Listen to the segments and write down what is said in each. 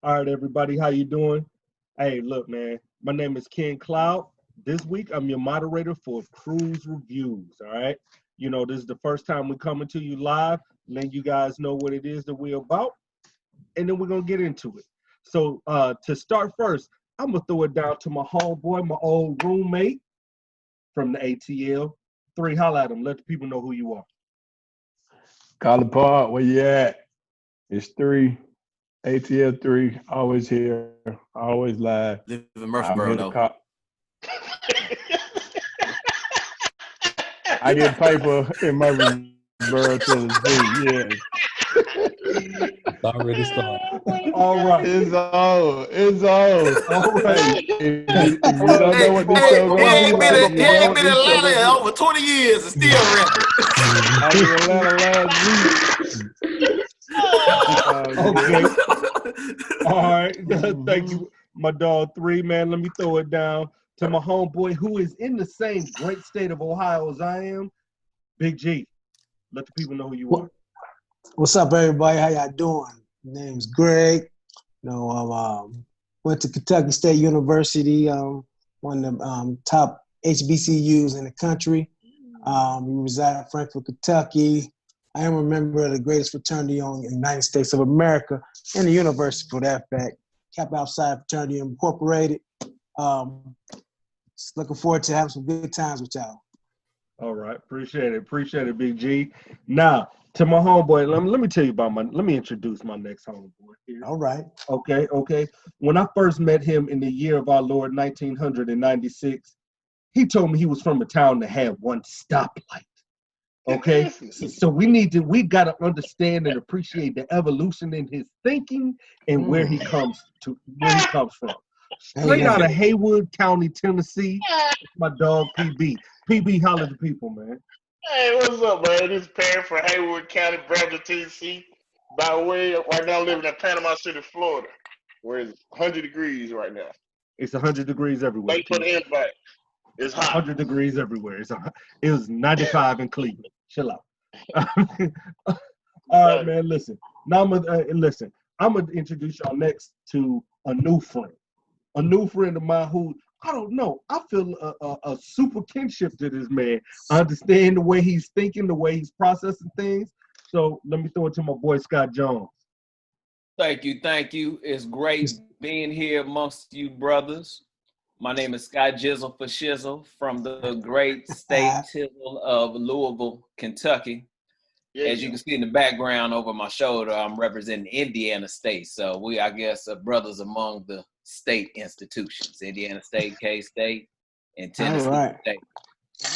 All right, everybody, how you doing? Hey, look, man, my name is Ken Cloud. This week, I'm your moderator for Cruise Reviews, all right? You know, this is the first time we're coming to you live, letting you guys know what it is that we're about, and then we're going to get into it. So to start first, I'm going to throw it down to my homeboy, my old roommate from the ATL. Three, holla at him. Let the people know who you are. Collar Park, where you at? It's 3, ATL 3, always here, always live. Live in I'm Murfreesboro, here to though. call. I get paper in Murfreesboro, Tennessee. Yes. It's already started. All right. It's on. It's on. All right. Hey, if you don't know what this show He gonna be ain't like, been you know, in this show Atlanta in gonna over 20 years and still rapping. I was in Atlanta last week. Okay. All right. Thank you, my dog. Three, man. Let me throw it down to my homeboy who is in the same great state of Ohio as I am, Big G. Let the people know who you are. What's up, everybody? How y'all doing? My name's Greg. You know, I went to Kentucky State University, one of the top HBCUs in the country. We reside in Frankfort, Kentucky. I am a member of the greatest fraternity in the United States of America and the university for that fact. Kappa Alpha Fraternity Incorporated. Just looking forward to having some good times with y'all. All right. Appreciate it. Appreciate it, Big G. Now, to my homeboy, let me tell you about let me introduce my next homeboy here. All right. Okay. When I first met him in the year of our Lord, 1996, he told me he was from a town that had one stoplight. Okay, so we got to understand and appreciate the evolution in his thinking and where he comes from. Straight out of Haywood County, Tennessee, my dog PB. PB, holler at the people, man. Hey, what's up, man? This is Perry from Haywood County, Bradford, Tennessee. By the way, right now I'm living in Panama City, Florida, where it's 100 degrees right now. It's 100 degrees everywhere. Thanks for the invite. It's hot. 100 degrees everywhere. It was 95 in Cleveland. Chill out. All right, man. Listen. Now I'm gonna introduce y'all next to a new friend of mine who I don't know. I feel a super kinship to this man. I understand the way he's thinking, the way he's processing things. So let me throw it to my boy Scott Jones. Thank you. It's great being here amongst you brothers. My name is Scott Jizzle for Shizzle from the great state of Louisville, Kentucky. As you can see in the background over my shoulder, I'm representing Indiana State. So we, I guess, are brothers among the state institutions, Indiana State, K-State, and Tennessee State.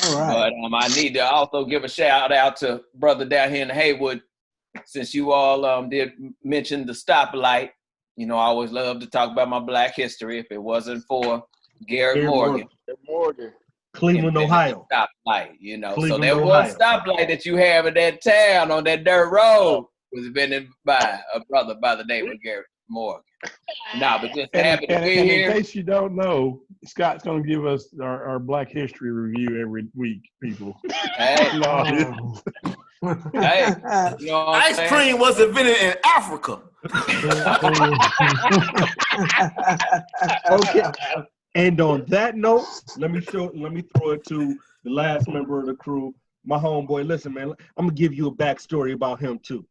All right. But I need to also give a shout out to brother down here in Haywood, since you all did mention the stoplight. You know, I always love to talk about my Black history. If it wasn't for Garrett Morgan. Cleveland, Ohio. Stoplight, you know. Cleveland, so that Ohio. one stoplight that you have in that town on that dirt road was invented by a brother by the name of Garrett Morgan. Nah, but just happy to be here. In case you don't know, Scott's going to give us our Black History review every week, people. Hey, hey, you know what Ice cream was invented in Africa. Okay. And on that note, let me throw it to the last member of the crew, my homeboy. Listen, man, I'm gonna give you a backstory about him too.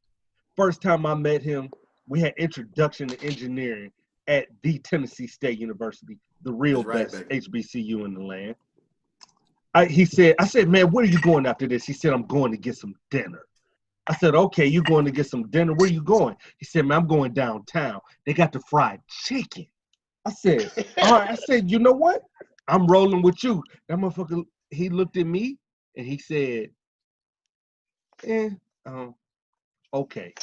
First time I met him, we had introduction to engineering at the Tennessee State University, the real best HBCU in the land. I said, man, where are you going after this? He said, I'm going to get some dinner. I said, okay, you're going to get some dinner. Where are you going? He said, man, I'm going downtown. They got the fried chicken. I said, all right. I said, you know what? I'm rolling with you. That motherfucker, he looked at me and he said, okay.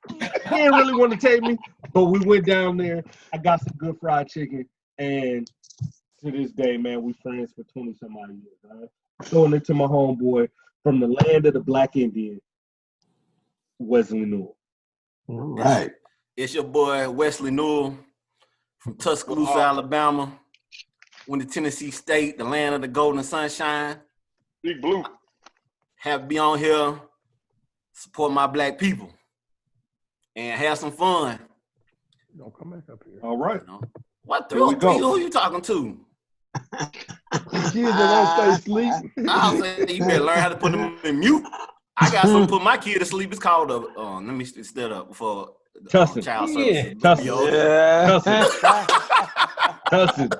He didn't really want to take me, but we went down there. I got some good fried chicken. And to this day, man, we friends for 20-some odd years. All right? Throwing it to my homeboy from the land of the Black Indian, Wesley Newell. All right. It's your boy, Wesley Newell, from Tuscaloosa, Alabama. Went to Tennessee State, the land of the golden sunshine. Big blue. Have to be on here, support my Black people, and have some fun. Don't come back up here. All right. You know? What Here we go. who you talking to? The kids that won't stay asleep. I'll say you better learn how to put them in mute. I got something to put my kid to sleep. It's called let me set up before Tussin. child services. Tussin. Tussin.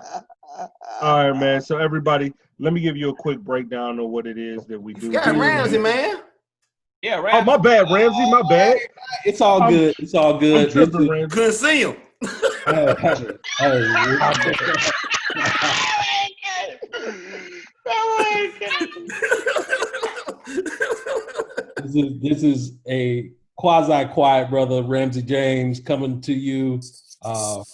All right, man. So everybody, let me give you a quick breakdown of what it is that we do. Yeah, Ramsey, man. Yeah, Ramsey. Oh, my bad, Ramsey. My bad. It's all good. It's all good. Tripping, Ramsey. Couldn't see him. This is a quasi-quiet brother, Ramsey James, coming to you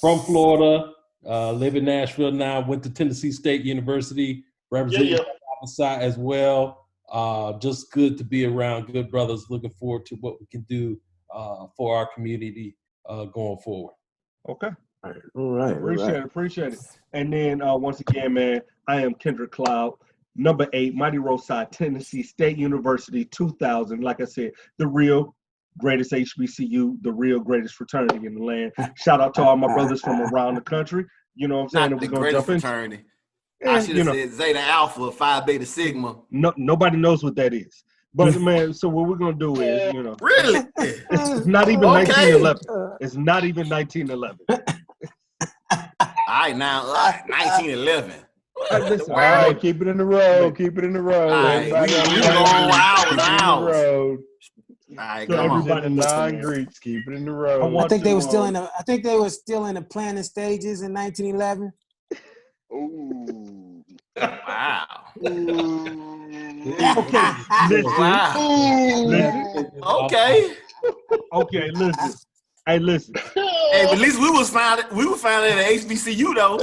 from Florida. Live in Nashville now. Went to Tennessee State University, representing side as well. Just good to be around good brothers. Looking forward to what we can do for our community going forward. Okay. All right. Appreciate it. And then once again, man, I am Kendrick Cloud, number 8, Mighty Roadside, Tennessee State University, 2000. Like I said, the real greatest HBCU, the real greatest fraternity in the land. Shout out to all my brothers from around the country. You know what I'm saying? Not the we're gonna greatest jump fraternity. in. I should have said Zeta Alpha, Phi Beta Sigma. No, nobody knows what that is. But man, so what we're gonna do is, you know, Really? it's not even 1911. It's not even 1911. All right, now 1911. Listen, All right, keep it in the road. Keep it in the road. All right, Everybody we on going the hours. road. All right, So come on. everybody Non-Greeks, keep it in the road. I think they were still in the planning stages in 1911. Ooh. Wow. Okay, listen. Wow. Okay. Okay, listen. Hey, listen. Hey, but at least we was found at HBCU though.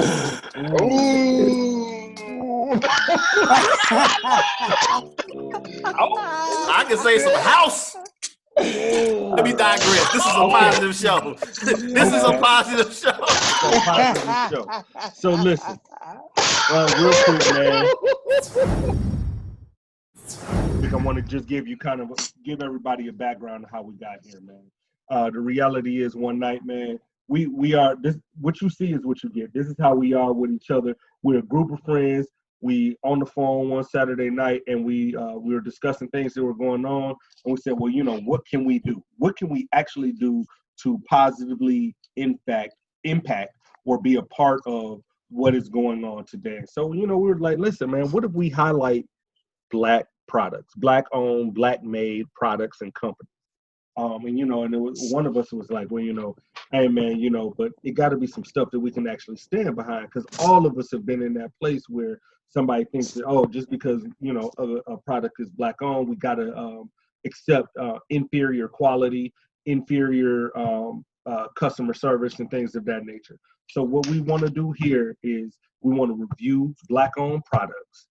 I can say some house. Let me digress. This is a positive show. This is a positive show. So listen, real quick, man. I think I want to just give everybody a background of how we got here, man. The reality is, one night, man, we are this. What you see is what you get. This is how we are with each other. We're a group of friends. We on the phone one Saturday night, and we were discussing things that were going on, and we said, well, you know, what can we do? What can we actually do to positively impact or be a part of what is going on today? So, you know, we were like, listen, man, what if we highlight Black products, Black-owned, Black-made products and companies? And, you know, and it was, one of us was like, well, you know, hey, man, you know, but it got to be some stuff that we can actually stand behind, because all of us have been in that place where somebody thinks that, oh, just because, you know, a product is Black-owned, we got to accept inferior quality, inferior customer service and things of that nature. So what we want to do here is we want to review Black-owned products,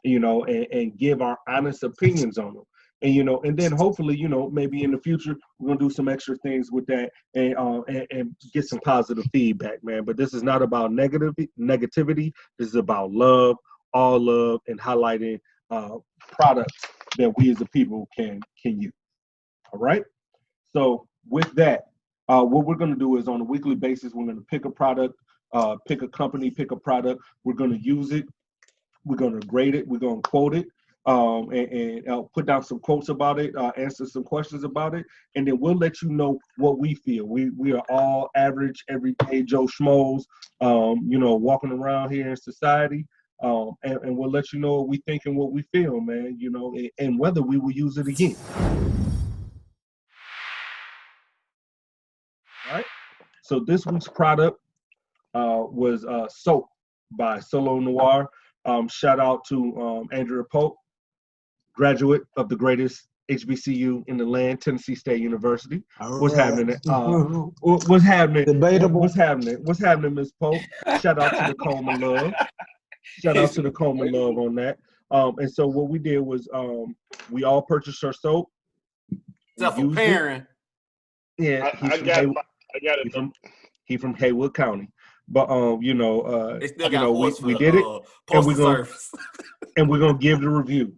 you know, and give our honest opinions on them. And, you know, and then hopefully, you know, maybe in the future, we're going to do some extra things with that and get some positive feedback, man. But this is not about negativity. This is about love, all love, and highlighting products that we as a people can use. All right. So with that, what we're going to do is on a weekly basis, we're going to pick a product, pick a company, pick a product. We're going to use it. We're going to grade it. We're going to quote it. And put down some quotes about it, answer some questions about it, and then we'll let you know what we feel. We are all average, everyday Joe Schmoes, you know, walking around here in society, and we'll let you know what we think and what we feel, man, you know, and whether we will use it again. All right. So this week's product was soap by Solo Noir. Shout out to Andrea Pope, graduate of the greatest HBCU in the land, Tennessee State University. What's happening? What's happening? Debatable. What's happening? What's happening, Ms. Pope? Shout out to the Coleman Love. Shout out to the Coleman Love on that. And so what we did was we all purchased our soap. Except for Perrin. Yeah, he's from Haywood County. But you know, you know, we did it, and we're gonna give the reviews.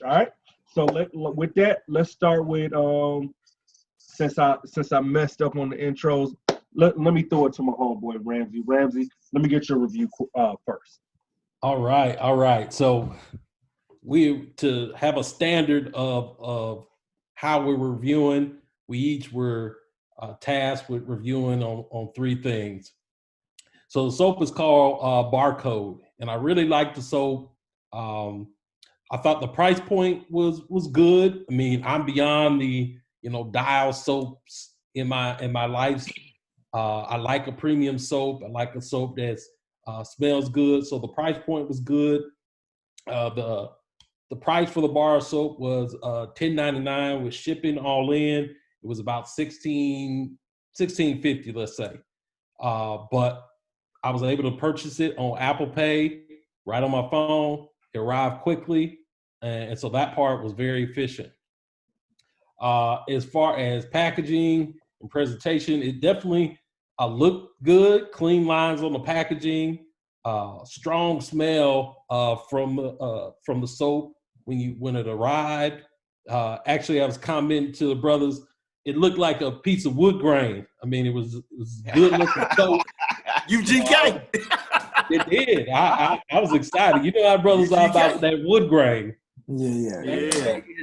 All right. So let's start with since I messed up on the intros, let me throw it to my homeboy Ramsey. Ramsey, let me get your review first. All right. So to have a standard of how we're reviewing, we each were tasked with reviewing on three things. So the soap is called BARCODE, and I really like the soap. I thought the price point was good. I mean, I'm beyond the dial soaps in my life. I like a premium soap. I like a soap that smells good. So the price point was good. The price for the bar soap was $10.99 with shipping all in. It was about $16.50, let's say. But I was able to purchase it on Apple Pay right on my phone. It arrived quickly, and so that part was very efficient. As far as packaging and presentation, it definitely looked good. Clean lines on the packaging. Strong smell from the soap when it arrived. Actually, I was commenting to the brothers. It looked like a piece of wood grain. I mean, it was good looking soap. UGK. It did. I was excited. You know how brothers are about that wood grain. Yeah.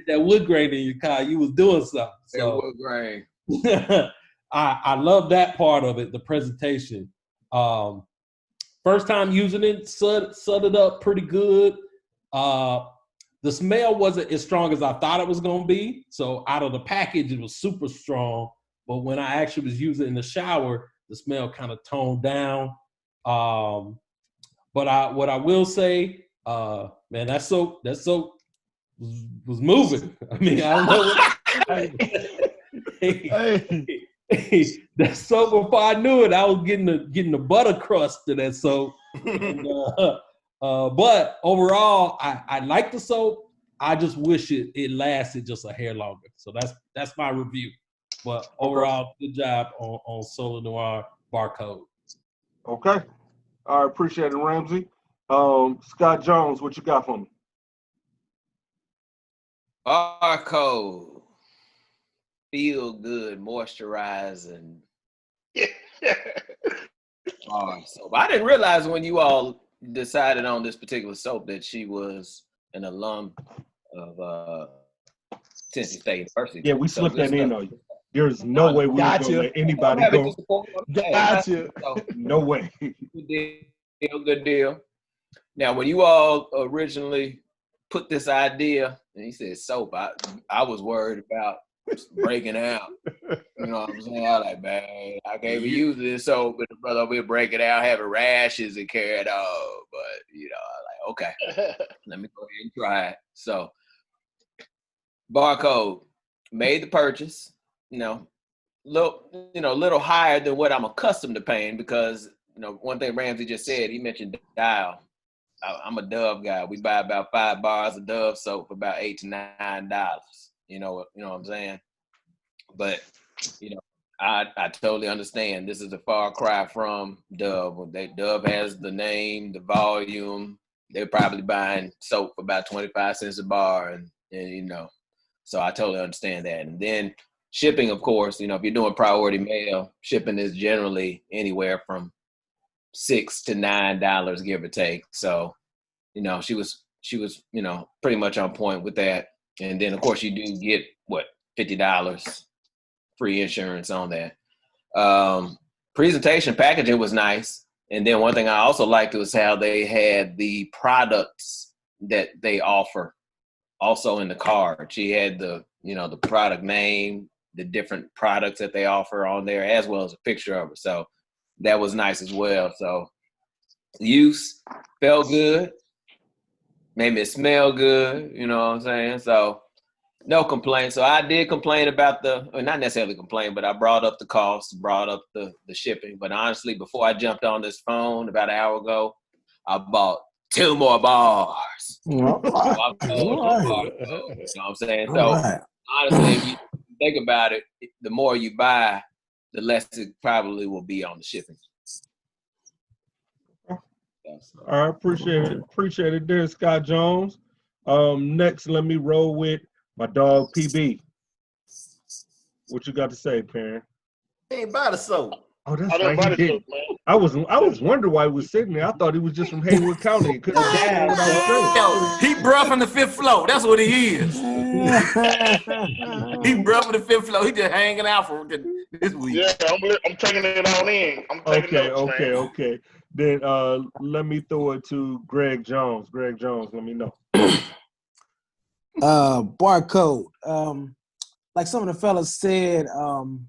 That wood grain in your car, you was doing something. So That wood grain. I love that part of it, the presentation. First time using it, set it up pretty good. The smell wasn't as strong as I thought it was going to be. So out of the package, it was super strong. But when I actually was using it in the shower, the smell kind of toned down. But what I will say, man, that soap was moving. I mean, I don't know. That soap, before I knew it, I was getting the butter crust to that soap. And, but overall, I like the soap. I just wish it lasted just a hair longer. So that's my review. But overall, good job on Solar Noir BARCODE. Okay. I appreciate it, Ramsey. Scott Jones, what you got for me? BARCODE. Feel good, moisturizing. Soap. I didn't realize when you all decided on this particular soap that she was an alum of Tennessee State University. Yeah, we slipped that in on you. There's no way we were going to let anybody go. Gotcha. No way. Good deal. Now, when you all originally put this idea, and he said soap, I was worried about breaking out. You know what I'm saying? I was like, man, I can't even use this soap, but the brother will break it out, having rashes and carry it out. But I was like, okay, let me go ahead and try it. So, BARCODE, made the purchase. Little higher than what I'm accustomed to paying because one thing Ramsey just said, he mentioned Dial. I'm a Dove guy. We buy about 5 bars of Dove soap for about $8 to $9. You know what I'm saying? But I totally understand. This is a far cry from Dove. Dove has the name, the volume. They're probably buying soap for about 25 cents a bar, and so I totally understand that. And then shipping, of course, if you're doing priority mail, shipping is generally anywhere from $6 to $9, give or take. So, she was pretty much on point with that. And then, of course, you do get $50 free insurance on that. Presentation packaging was nice. And then one thing I also liked was how they had the products that they offer also in the card. She had the product name, the different products that they offer on there, as well as a picture of it. So that was nice as well. So use felt good, made me smell good, you know what I'm saying? So no complaints. So I did complain about not necessarily complain, but I brought up the cost, brought up the shipping. But honestly, before I jumped on this phone about an hour ago, I bought 2 more bars. You know what I'm saying? So honestly, if you think about it, the more you buy, the less it probably will be on the shipping. I appreciate it. Appreciate it there, Scott Jones. Next, let me roll with my dog PB. What you got to say, parent? He ain't buy the soap. Oh, that's All them right. He body did. soap, man. I was wondering why he was sitting there. I thought he was just from Haywood County. Couldn't understand what I was saying. Yo, he bruh from the 5th floor. That's what he is. He bruh from the 5th floor. He just hanging out for this week. Yeah, I'm taking it all in. I'm taking notes, man. Okay. Then let me throw it to Greg Jones. Greg Jones, let me know. Barcode. Like some of the fellas said, I'm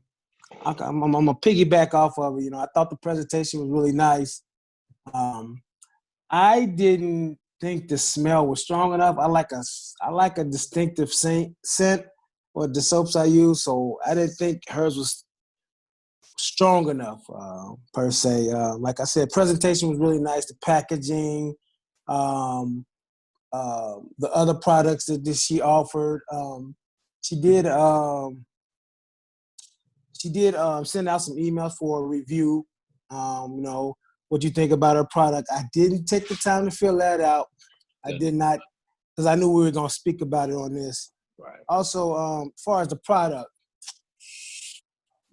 gonna piggyback off of it. You know, I thought the presentation was really nice. I didn't think the smell was strong enough. I like a distinctive scent or the soaps I use, so I didn't think hers was strong enough per se. Like I said, presentation was really nice. The packaging, the other products that she offered. She did send out some emails for a review. You know, what you think about her product. I didn't take the time to fill that out. I did not, because I knew we were gonna speak about it on this. Right. Also, as far as the product,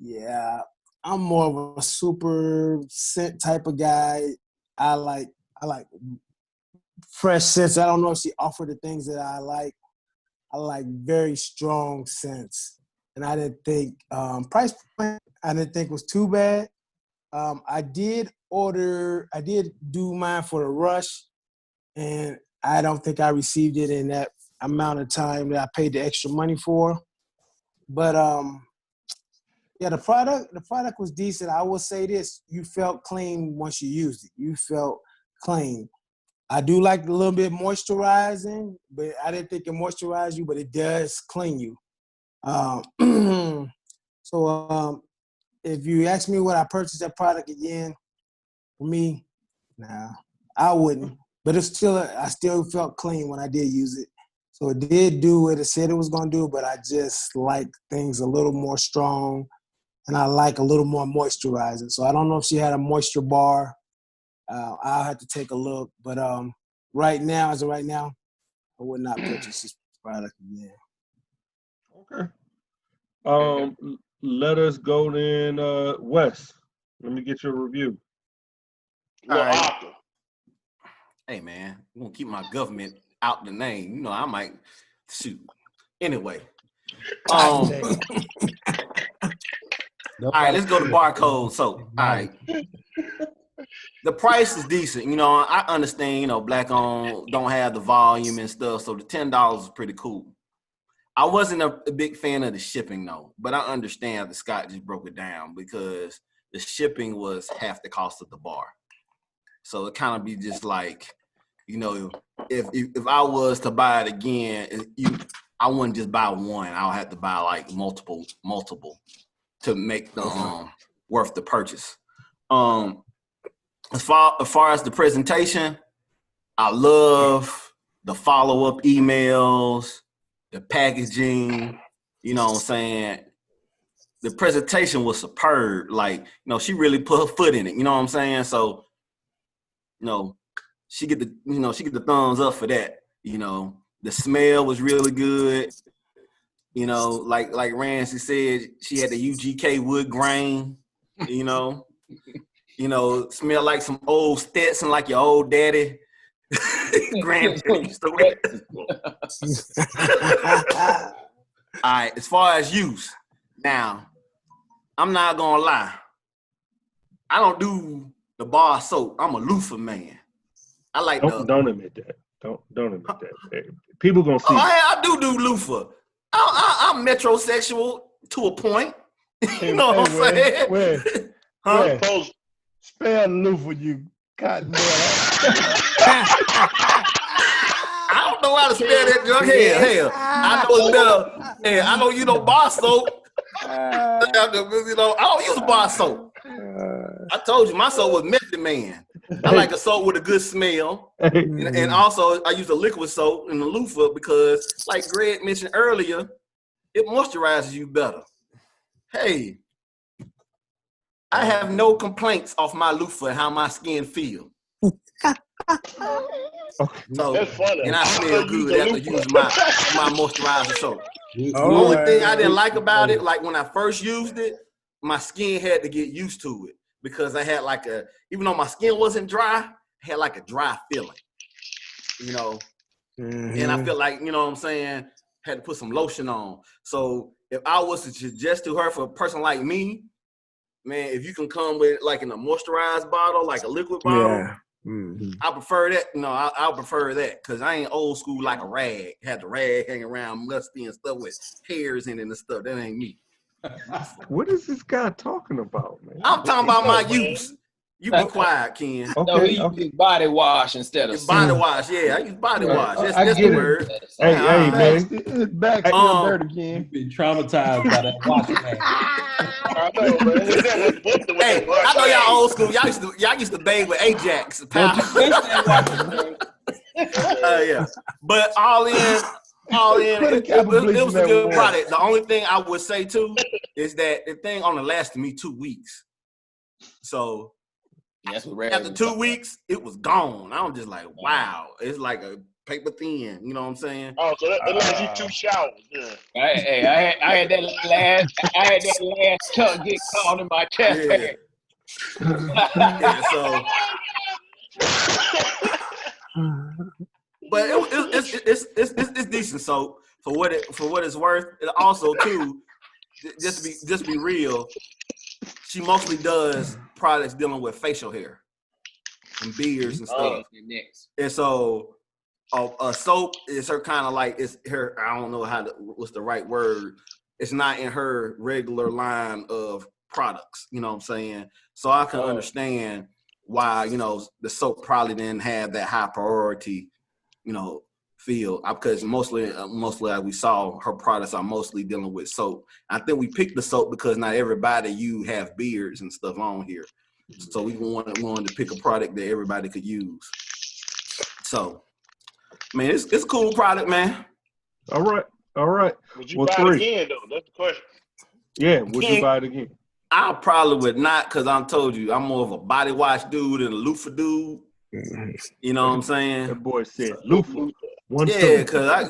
yeah, I'm more of a super scent type of guy. I like fresh scents. I don't know if she offered the things that I like. I like very strong scents, and I didn't think price point. I didn't think was too bad. I did do mine for the rush, and I don't think I received it in that amount of time that I paid the extra money for. But yeah, the product was decent. I will say this: you felt clean once you used it. You felt clean. I do like a little bit moisturizing, but I didn't think it moisturized you, but it does clean you. So if you ask me would I purchase that product again, for me, nah, I wouldn't. But I still felt clean when I did use it. So it did do what it said it was going to do, but I just like things a little more strong, and I like a little more moisturizing. So I don't know if she had a moisture bar. I'll have to take a look. But as of right now, I would not purchase this product again. Okay. Let us go then, Wes. Let me get your review. All right. Hey man, I'm gonna keep my government out the name. You know, I might shoot. Anyway. All right, let's go to Barcode soap. All right. The price is decent. You know, I understand, you know, black owned don't have the volume and stuff, so the $10 is pretty cool. I wasn't a big fan of the shipping though, but I understand that Scott just broke it down because the shipping was half the cost of the bar. So it kind of be just like, you know, if I was to buy it again, I wouldn't just buy one. I'll have to buy like multiple to make the worth the purchase. As far as the presentation, I love the follow-up emails, the packaging, you know what I'm saying? The presentation was superb. Like, you know, she really put her foot in it, you know what I'm saying? So, you know, she get the thumbs up for that. You know, the smell was really good. You know, like Ramsey said, she had the UGK wood grain, you know. You know, smell like some old Stetson, like your old daddy. Grandparents. All right, as far as use, now, I'm not gonna lie. I don't do the bar soap. I'm a loofah man. I like don't admit that. Don't admit that. Hey, people gonna see. I do loofah. I'm metrosexual to a point. You know what I'm saying? Where? Spell loofah, you cotton boy. I don't know how to spell that junk. Hell. I know it's better. Hey, I know you know bar soap. You know, I don't use bar soap. I told you my soap was Method Man. I like a soap with a good smell. And also I use a liquid soap in the loofah because, like Greg mentioned earlier, it moisturizes you better. Hey, I have no complaints off my loofah and how my skin feels. So, that's funny. And I smell good after using my moisturizer soap. The only thing I didn't like about it, like when I first used it, my skin had to get used to it because I had like even though my skin wasn't dry, I had like a dry feeling, you know. Mm-hmm. And I feel like, you know what I'm saying, had to put some lotion on. So if I was to suggest to her for a person like me, man, if you can come with like in a moisturized bottle, like a liquid bottle, Yeah. Mm-hmm. I prefer that. You know, I prefer that because I ain't old school like a rag. Had the rag hanging around musty and stuff with hairs in it and stuff. That ain't me. What is this guy talking about, man? I'm talking about my man. use. You be quiet, Ken. No, he uses body wash instead of Body soap. wash, yeah. I use body wash. That's I the get it. word. Hey, hey, man. His back still dirty, Ken. You've been traumatized by that wash man. I know, man. That was booked with Hey, that wash I know y'all bag. old school. Y'all used to bathe with Ajax. Don't you touch that wash man. Yeah. But all in, it was a good product. The only thing I would say too is that the thing only lasted me 2 weeks. So after 2 weeks, it was gone. I'm just like, wow, it's like a paper thin. You know what I'm saying? Oh, so that lasts you 2 showers. Yeah. I had that last chunk get caught in my chest. Yeah. Yeah, so, but it's decent. So for what it's worth, and also too, just be real. She mostly does products dealing with facial hair and beards and stuff. And so a soap is her kind of like, it's her, I don't know what's the right word. It's not in her regular line of products, you know what I'm saying? So I can understand why, you know, the soap probably didn't have that high priority, you know, feel, because mostly like we saw, her products are mostly dealing with soap. I think we picked the soap because not everybody you have beards and stuff on here. So we wanted to pick a product that everybody could use. So, man, it's a cool product, man. All right. Would you buy it again, though? That's the question. Yeah, would you buy it again? I probably would not, because I told you, I'm more of a body wash dude and a loofah dude. You know what I'm saying? That boy said loofah. Yeah, because I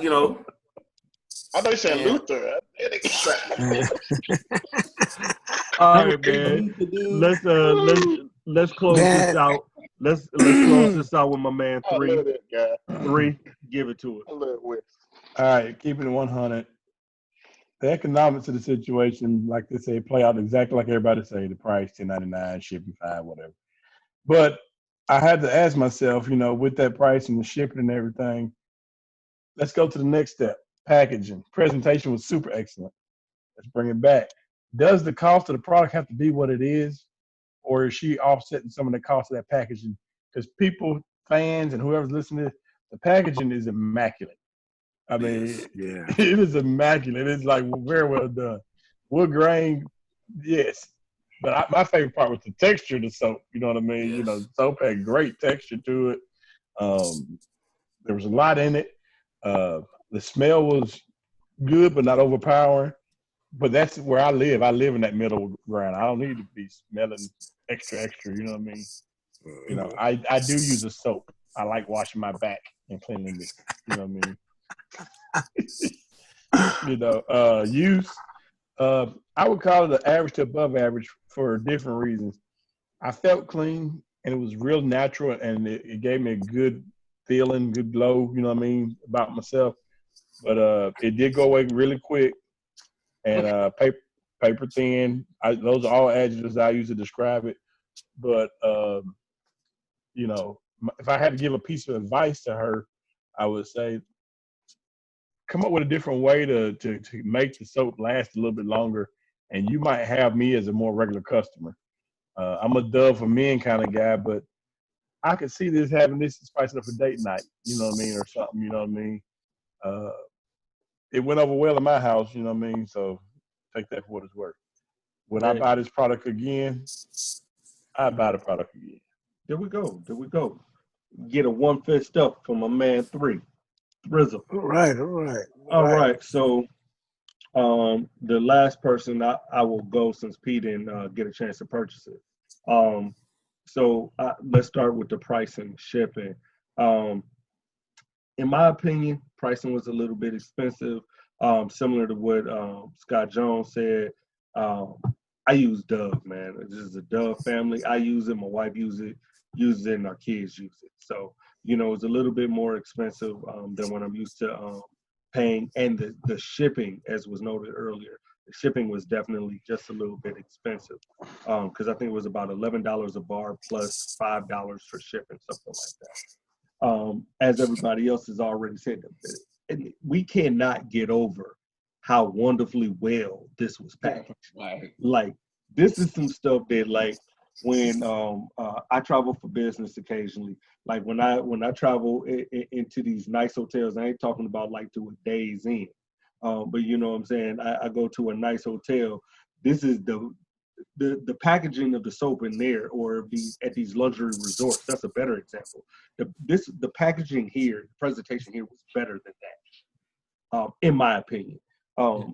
thought you said Luther. All right, man. Let's close this out. Let's close this out with my man 3. I love that guy. 3, give it to us. I love Wes. All right, keeping it 100. The economics of the situation, like they say, play out exactly like everybody say. The price, $10.99, shipping $5, whatever. But I had to ask myself, you know, with that price and the shipping and everything, let's go to the next step. Packaging. Presentation was super excellent. Let's bring it back. Does the cost of the product have to be what it is? Or is she offsetting some of the cost of that packaging? Because people, fans, and whoever's listening, the packaging is immaculate. I mean, it is immaculate. It's like very well done. Wood grain, yes. But my favorite part was the texture of the soap. You know what I mean? Yes. You know, the soap had great texture to it. There was a lot in it. The smell was good, but not overpowering. But that's where I live. I live in that middle ground. I don't need to be smelling extra, you know what I mean? You know, I do use a soap. I like washing my back and cleaning it. You know what I mean? You know, use, I would call it an average to above average for different reasons. I felt clean and it was real natural and it gave me a good feeling, good glow, you know what I mean, about myself. But it did go away really quick. And paper thin, those are all adjectives I use to describe it. But, you know, if I had to give a piece of advice to her, I would say, come up with a different way to make the soap last a little bit longer, and you might have me as a more regular customer. I'm a Dove for men kind of guy, but I could see this having this spicing up a date night, you know what I mean, or something, you know what I mean. It went over well in my house, you know what I mean, so take that for what it's worth. Would I buy this product again? I'd buy the product again. There we go. Get a 1 fist up from my man 3. Rizzle. All right. So the last person I will go since Pete didn't get a chance to purchase it. So let's start with the price and shipping. In my opinion, pricing was a little bit expensive, similar to what Scott Jones said. I use Dove, man. This is a Dove family. I use it. My wife uses it, and our kids use it. So, you know, it's a little bit more expensive than what I'm used to paying. And the shipping, as was noted earlier, the shipping was definitely just a little bit expensive because I think it was about $11 a bar plus $5 for shipping, something like that. As everybody else has already said, we cannot get over how wonderfully well this was packaged. Right. Like, this is some stuff that, like, when I travel for business occasionally, like when I travel into these nice hotels, I ain't talking about like to a Days Inn, but you know what I'm saying, I go to a nice hotel. This is the packaging of the soap in there, or at these luxury resorts. That's a better example. The packaging here, the presentation here was better than that, in my opinion.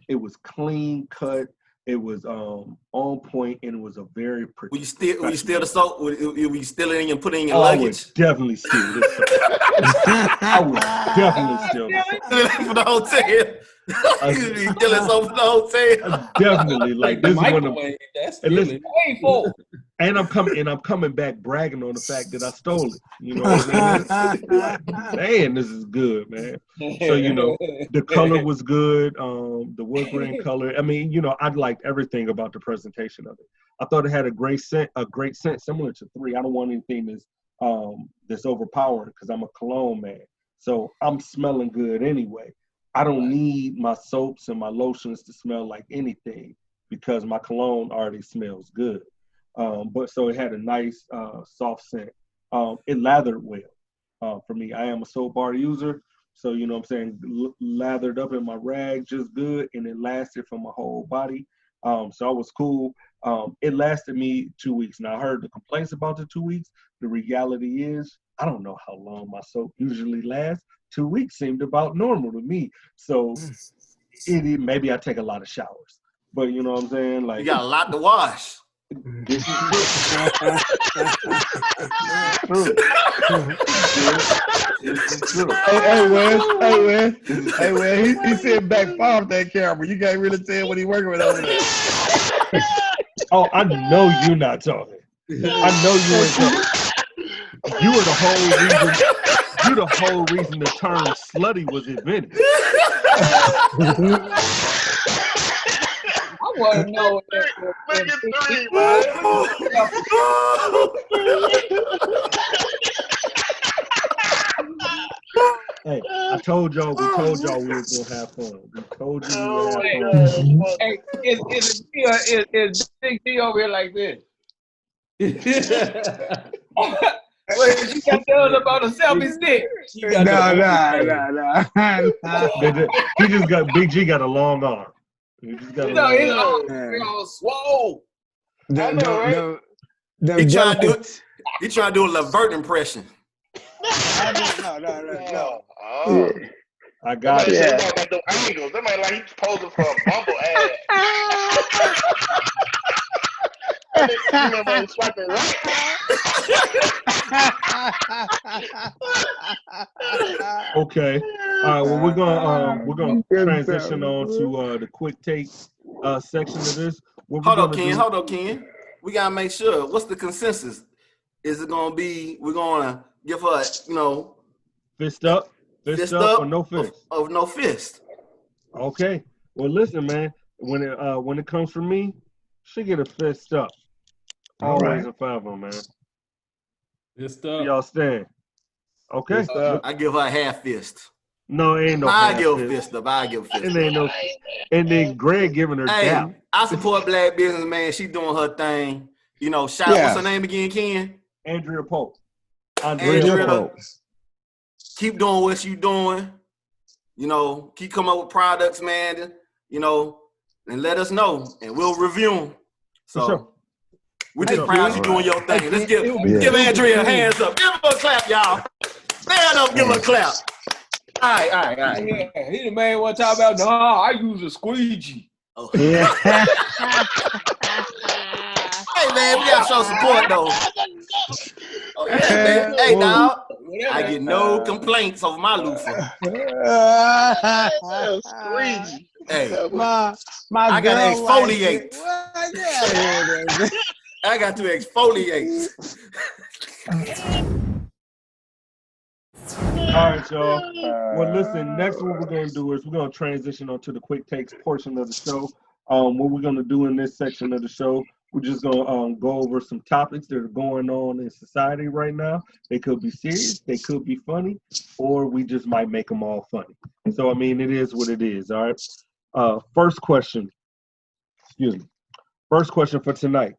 It was clean cut. It was on point, and it was a very. Will you steal the soap? Will you steal it and put it in your luggage? I would definitely steal this soap. I would definitely steal this soap. For the hotel. You stealing soap for the hotel. Definitely, like this is one of. That's stealing. Painful. And I'm coming back bragging on the fact that I stole it. You know what I mean? Like, man, this is good, man. So, you know, the color was good. The wood grain color. I mean, you know, I liked everything about the presentation of it. I thought it had a great scent similar to 3. I don't want anything that's overpowering because I'm a cologne man. So I'm smelling good anyway. I don't need my soaps and my lotions to smell like anything because my cologne already smells good. But so it had a nice soft scent. It lathered well for me. I am a soap bar user, so you know what I'm saying, lathered up in my rag just good, and it lasted for my whole body. So I was cool. It lasted me 2 weeks. Now I heard the complaints about the 2 weeks. The reality is I don't know how long my soap usually lasts. 2 weeks seemed about normal to me. So maybe I take a lot of showers, but you know what I'm saying? Like, you got a lot to wash. This is true. This is true. Hey, Wes. He said back far off that camera. You can't really tell what he working with over there. Oh, I know you're not talking. I know you ain't talking. You were the whole reason. You're the whole reason the term slutty was invented. I want to know. Look at 3, man. Hey, I told y'all, we was gonna have fun. We told you we were gonna have fun. Hey, is Big D over here like this? Wait, you got done about a selfie stick. No. He just got, Big G got a long arm. He just got his arms all swole. He trying to do a Levert impression. No. I got it. Somebody like those angles. Somebody like he's posing for a bumble ad. Remember swiping right. Okay. All right. Well, we're gonna transition on to the quick take section of this. Hold on, Ken. We gotta make sure. What's the consensus? Is it gonna be we're gonna give her, you know, fist up, or no fist? Of no fist. Okay. Well, listen, man. When it comes from me, she get a fist up. Always a favor, man. Fist up. Y'all stand. Okay. I give her a half fist. No, ain't no. I give a fist up. I give a fist. It ain't no. And then Greg giving her down. I support black business, man. She doing her thing. You know, what's her name again, Ken? Andrea Pope. Andrea Pope. Keep doing what you doing. You know, keep coming up with products, man. You know, and let us know, and we'll review them. So sure. we're just proud you doing your thing. Let's give Andrea a hands up. Give her a clap, y'all. Stand up, give her a clap. All right. Yeah, he the man want to talk about, I use a squeegee. Oh. Yeah. Hey, man, we got to show support, though. Oh, yeah, man. Hey, dog. I get no complaints over my loofah. Squeegee. Hey, My I got to exfoliate. I got to exfoliate. All right, y'all. Well, listen, next what we're going to do is we're going to transition onto the quick takes portion of the show. What we're going to do in this section of the show, we're just going to go over some topics that are going on in society right now. They could be serious, they could be funny, or we just might make them all funny. So, I mean, it is what it is, all right? First question for tonight.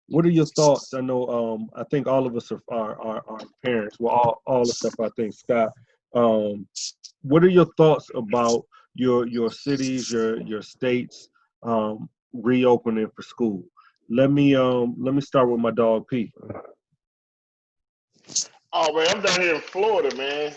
What are your thoughts? I know, I think all of us are parents. Well, all the stuff, I think, Scott. What are your thoughts about your cities, your states reopening for school? Let me start with my dog P. Oh man, I'm down here in Florida, man.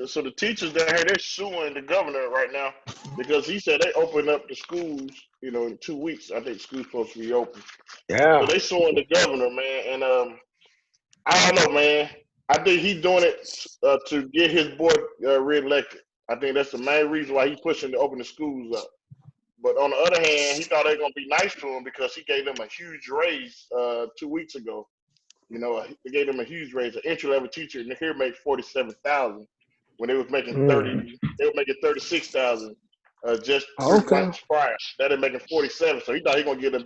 So the teachers down here, they're suing the governor right now because he said they open up the schools, in 2 weeks. I think school's supposed to be open. Yeah. So they suing the governor, man. And I don't know, man. I think he's doing it to get his boy reelected. I think that's the main reason why he's pushing to open the schools up. But on the other hand, he thought they were gonna be nice to him because he gave them a huge raise 2 weeks ago. They gave them a huge raise. An entry level teacher in here made $47,000 when they was making 30. They were making 36,000 just 3 months prior. That they making 47. So he thought he gonna get a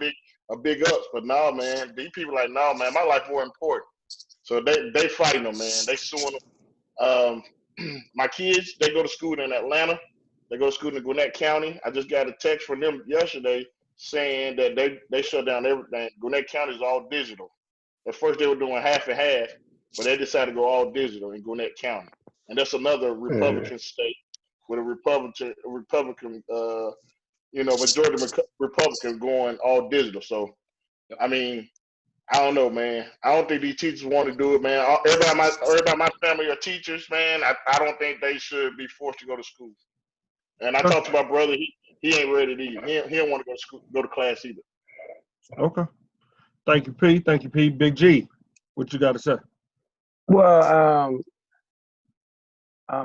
big ups. But no, man, these people like, no, man, my life more important. So they fighting them, man. They suing them. My kids, they go to school in Atlanta. They go to school in Gwinnett County. I just got a text from them yesterday saying that they shut down everything. Gwinnett County is all digital. At first they were doing half and half, but they decided to go all digital in Gwinnett County. And that's another Republican state with a Republican, majority Republican going all digital. So, I mean, I don't know, man. I don't think these teachers want to do it, man. Everybody in my family are teachers, man. I don't think they should be forced to go to school. And I talked to my brother. He ain't ready to either. He don't want to go to school, go to class either. Okay. Thank you, P. Thank you, P. Big G, what you got to say? Well,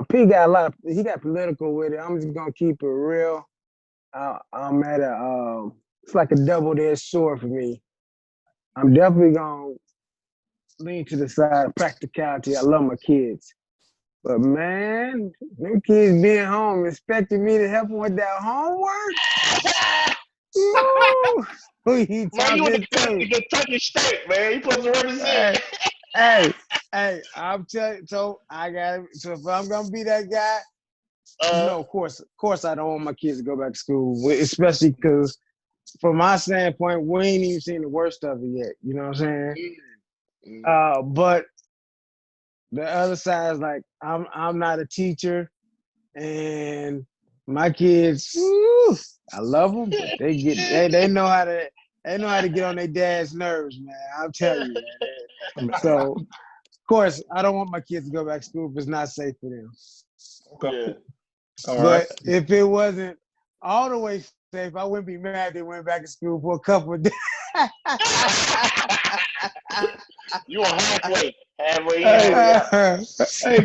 P got he got political with it. I'm just gonna keep it real. I'm at it's like a double-edged sword for me. I'm definitely gonna lean to the side of practicality. I love my kids. But man, them kids being home expecting me to help them with that homework. Man, you in the Kentucky State, man. You supposed to represent. Hey, I'm telling you, so if I'm gonna be that guy, of course I don't want my kids to go back to school, especially because from my standpoint, we ain't even seen the worst of it yet. You know what I'm saying? But the other side is like I'm not a teacher, and my kids, I love them, but they know how to get on their dad's nerves, man. I'm telling you, man. So, of course, I don't want my kids to go back to school if it's not safe for them. Okay. Yeah. But if it wasn't all the way safe, I wouldn't be mad they went back to school for a couple of days. You are halfway. Hey,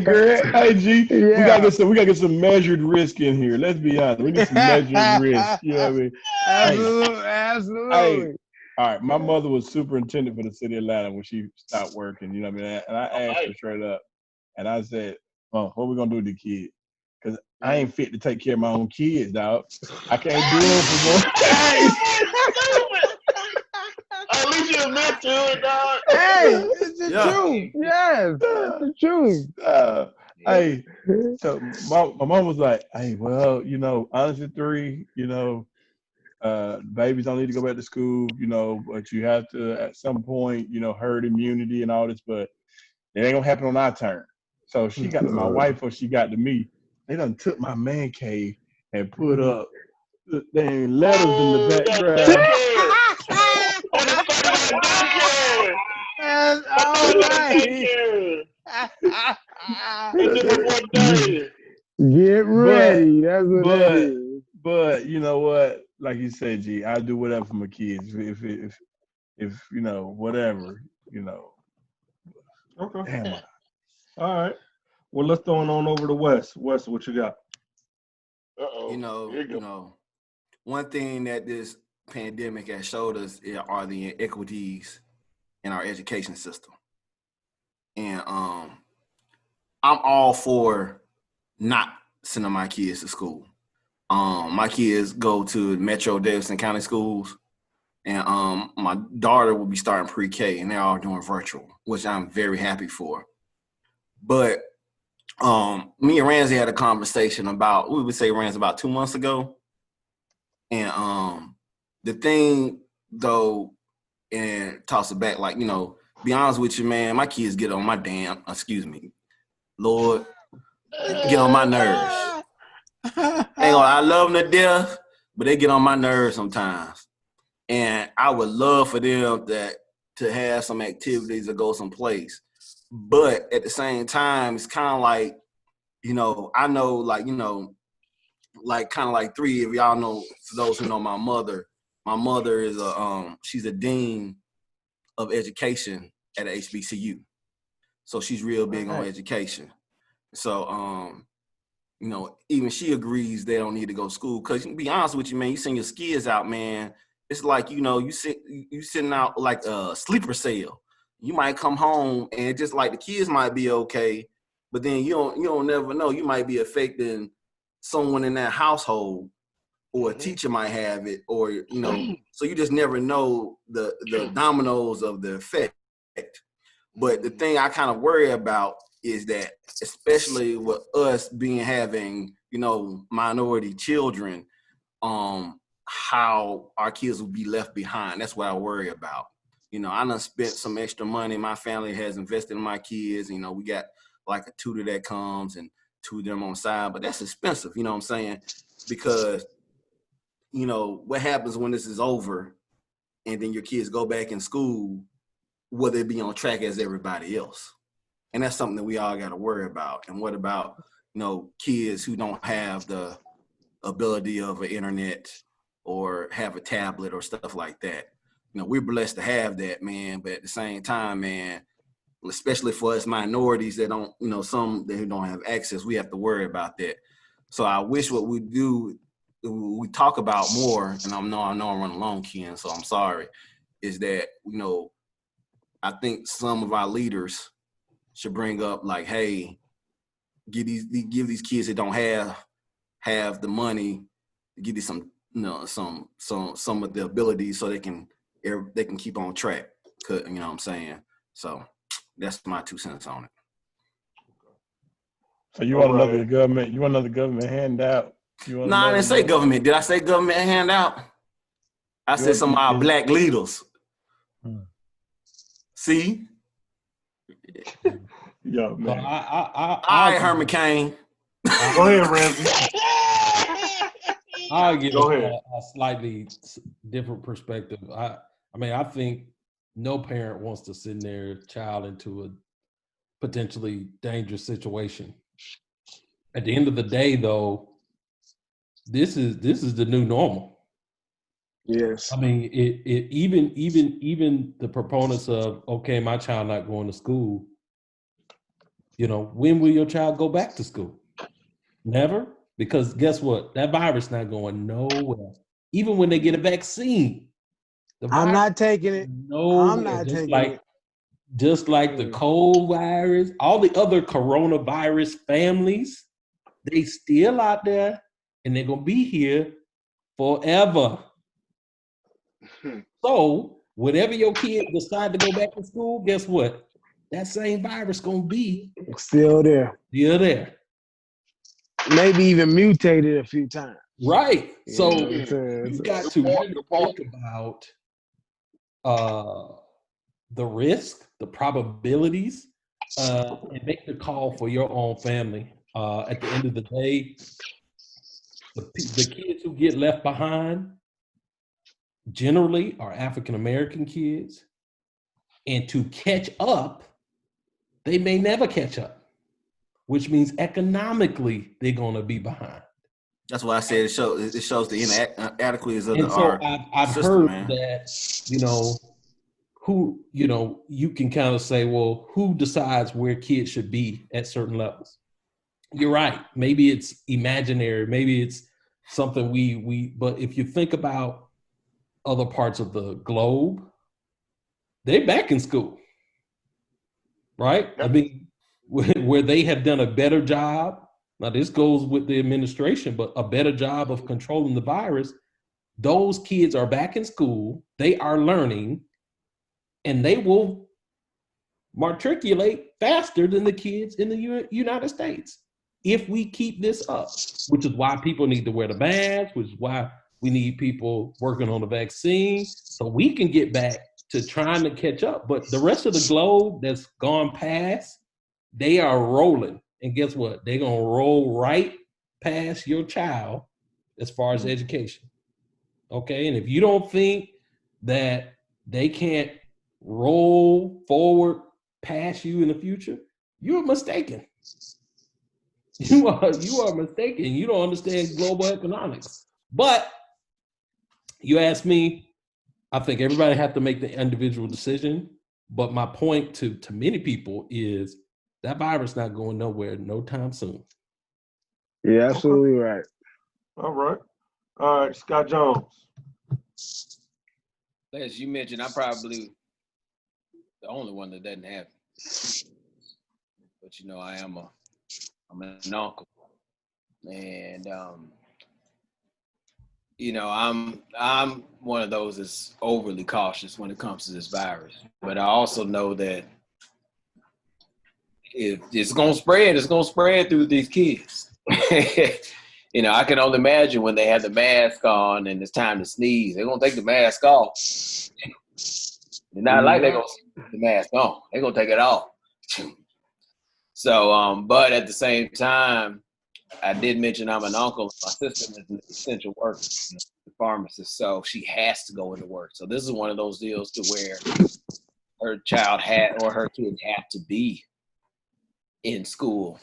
Greg. Hey, G. Yeah. We gotta get some measured risk in here. Let's be honest. We need some measured risk. You know what I mean? Absolutely. Hey, all right. My mother was superintendent for the city of Atlanta when she stopped working. You know what I mean? And I asked her straight up, and I said, "Oh, what we gonna do with the kids? Because I ain't fit to take care of my own kids, dog. I can't do it for more." At least you admit to it, dog. Hey, it's the truth. Yes, it's the truth. Hey, so my mom was like, "Hey, well, honestly, 3, babies don't need to go back to school, but you have to at some point, herd immunity and all this, but it ain't gonna happen on our turn." So she got to my wife or she got to me. They done took my man cave and put up the dang letters in the background. That's all right. Get ready. That's what it is. But you know what? Like you said, G, I do whatever for my kids. If whatever, Okay. Damn. All right. Well, let's throw it on over to Wes. Wes, what you got? One thing that this pandemic has showed us are the inequities in our education system. And I'm all for not sending my kids to school. My kids go to Metro Davidson County schools, and my daughter will be starting pre-K, and they're all doing virtual, which I'm very happy for. But me and Ramsey had a conversation about, we would say Ramsey about 2 months ago. And the thing though, and toss it back, like, you know, be honest with you, man, my kids get on my Lord, get on my nerves. I love them to death, but they get on my nerves sometimes. And I would love for them to have some activities or go someplace. But at the same time, it's kind of like, you know, I know, like, you know, like kind of like three of y'all know, for those who know my mother is she's a dean of education at a HBCU. So she's real big on education. So, you know, even she agrees they don't need to go to school. Cause to be honest with you, man, you send your kids out, man. It's like, you know, you sitting out like a sleeper cell. You might come home and just like the kids might be okay, but then you don't never know. You might be affecting someone in that household, or a teacher might have it, or, you know, so you just never know the dominoes of the effect. But the thing I kind of worry about is that, especially with us having, you know, minority children, how our kids will be left behind. That's what I worry about. You know, I done spent some extra money. My family has invested in my kids. You know, we got like a tutor that comes and tutor them on the side, but that's expensive, you know what I'm saying? Because, you know, what happens when this is over and then your kids go back in school, will they be on track as everybody else? And that's something that we all got to worry about. And what about, you know, kids who don't have the ability of an internet or have a tablet or stuff like that? You know, we're blessed to have that, man. But at the same time, man, especially for us minorities that don't, you know, some that who don't have access, we have to worry about that. So I wish what we do, we talk about more, and I know I'm running long, Ken, so I'm sorry, is that, you know, I think some of our leaders should bring up like, hey, give these kids that don't have the money, give these some, you know, some of the abilities so they can keep on track. You know what I'm saying? So that's my 2 cents on it. So you want another government? You want another government handout? No, I didn't say government. Did I say government handout? I said some of our black leaders. See? Yo, man. All right, Herman Cain. Go ahead, Ramsey. I'll give a slightly different perspective. I mean, I think no parent wants to send their child into a potentially dangerous situation. At the end of the day, though, this is the new normal. Yes. I mean, even the proponents of, okay, my child not going to school, you know, when will your child go back to school? Never. Because guess what? That virus not going nowhere. Even when they get a vaccine. I'm not taking it. Nowhere. I'm not taking it. Just like the cold virus, all the other coronavirus families, they still out there and they're going to be here forever. So whenever your kid decide to go back to school, guess what? That same virus going to be still there. Still there. Maybe even mutated a few times. Right. So you got to really think about the risk, the probabilities, and make the call for your own family. At the end of the day, the kids who get left behind generally are African-American kids. And to catch up, they may never catch up, which means economically they're going to be behind. That's why I said it shows the inadequacies of I've heard that, you know, who, you know, you can kind of say, well, who decides where kids should be at certain levels? You're right. Maybe it's imaginary. Maybe it's something but if you think about other parts of the globe, they're back in school, right? Yep. I mean, where they have done a better job. Now, this goes with the administration, but a better job of controlling the virus. Those kids are back in school, they are learning, and they will matriculate faster than the kids in the United States if we keep this up, which is why people need to wear the mask, which is why we need people working on the vaccine so we can get back to trying to catch up. But the rest of the globe that's gone past, they are rolling. And guess what? They're going to roll right past your child as far as education. Okay? And if you don't think that they can't roll forward past you in the future, you're mistaken. You are mistaken. You don't understand global economics. But you ask me, I think everybody has to make the individual decision. But my point to many people is that virus not going nowhere no time soon. Yeah, absolutely right. All right. All right, Scott Jones. As you mentioned, I'm probably the only one that doesn't have it. But you know, I'm an uncle, and you know, I'm one of those that's overly cautious when it comes to this virus. But I also know that if it's gonna spread, it's gonna spread through these kids. You know, I can only imagine when they have the mask on and it's time to sneeze, they're gonna take the mask off. It's not like they're gonna keep the mask on. They're gonna take it off. So, but at the same time, I did mention I'm an uncle. My sister is an essential worker, a pharmacist, so she has to go into work. So this is one of those deals to where her child or her kids have to be in school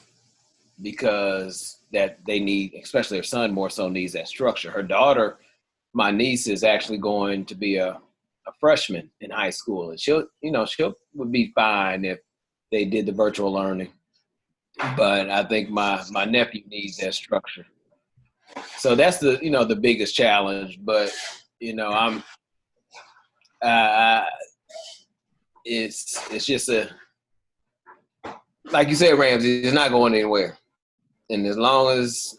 because that they need, especially her son more so needs that structure. Her daughter, my niece, is actually going to be a freshman in high school, and she'll would be fine if they did the virtual learning. But I think my nephew needs that structure. So that's the biggest challenge. But it's just like you said, Ramsey, it's not going anywhere. And as long as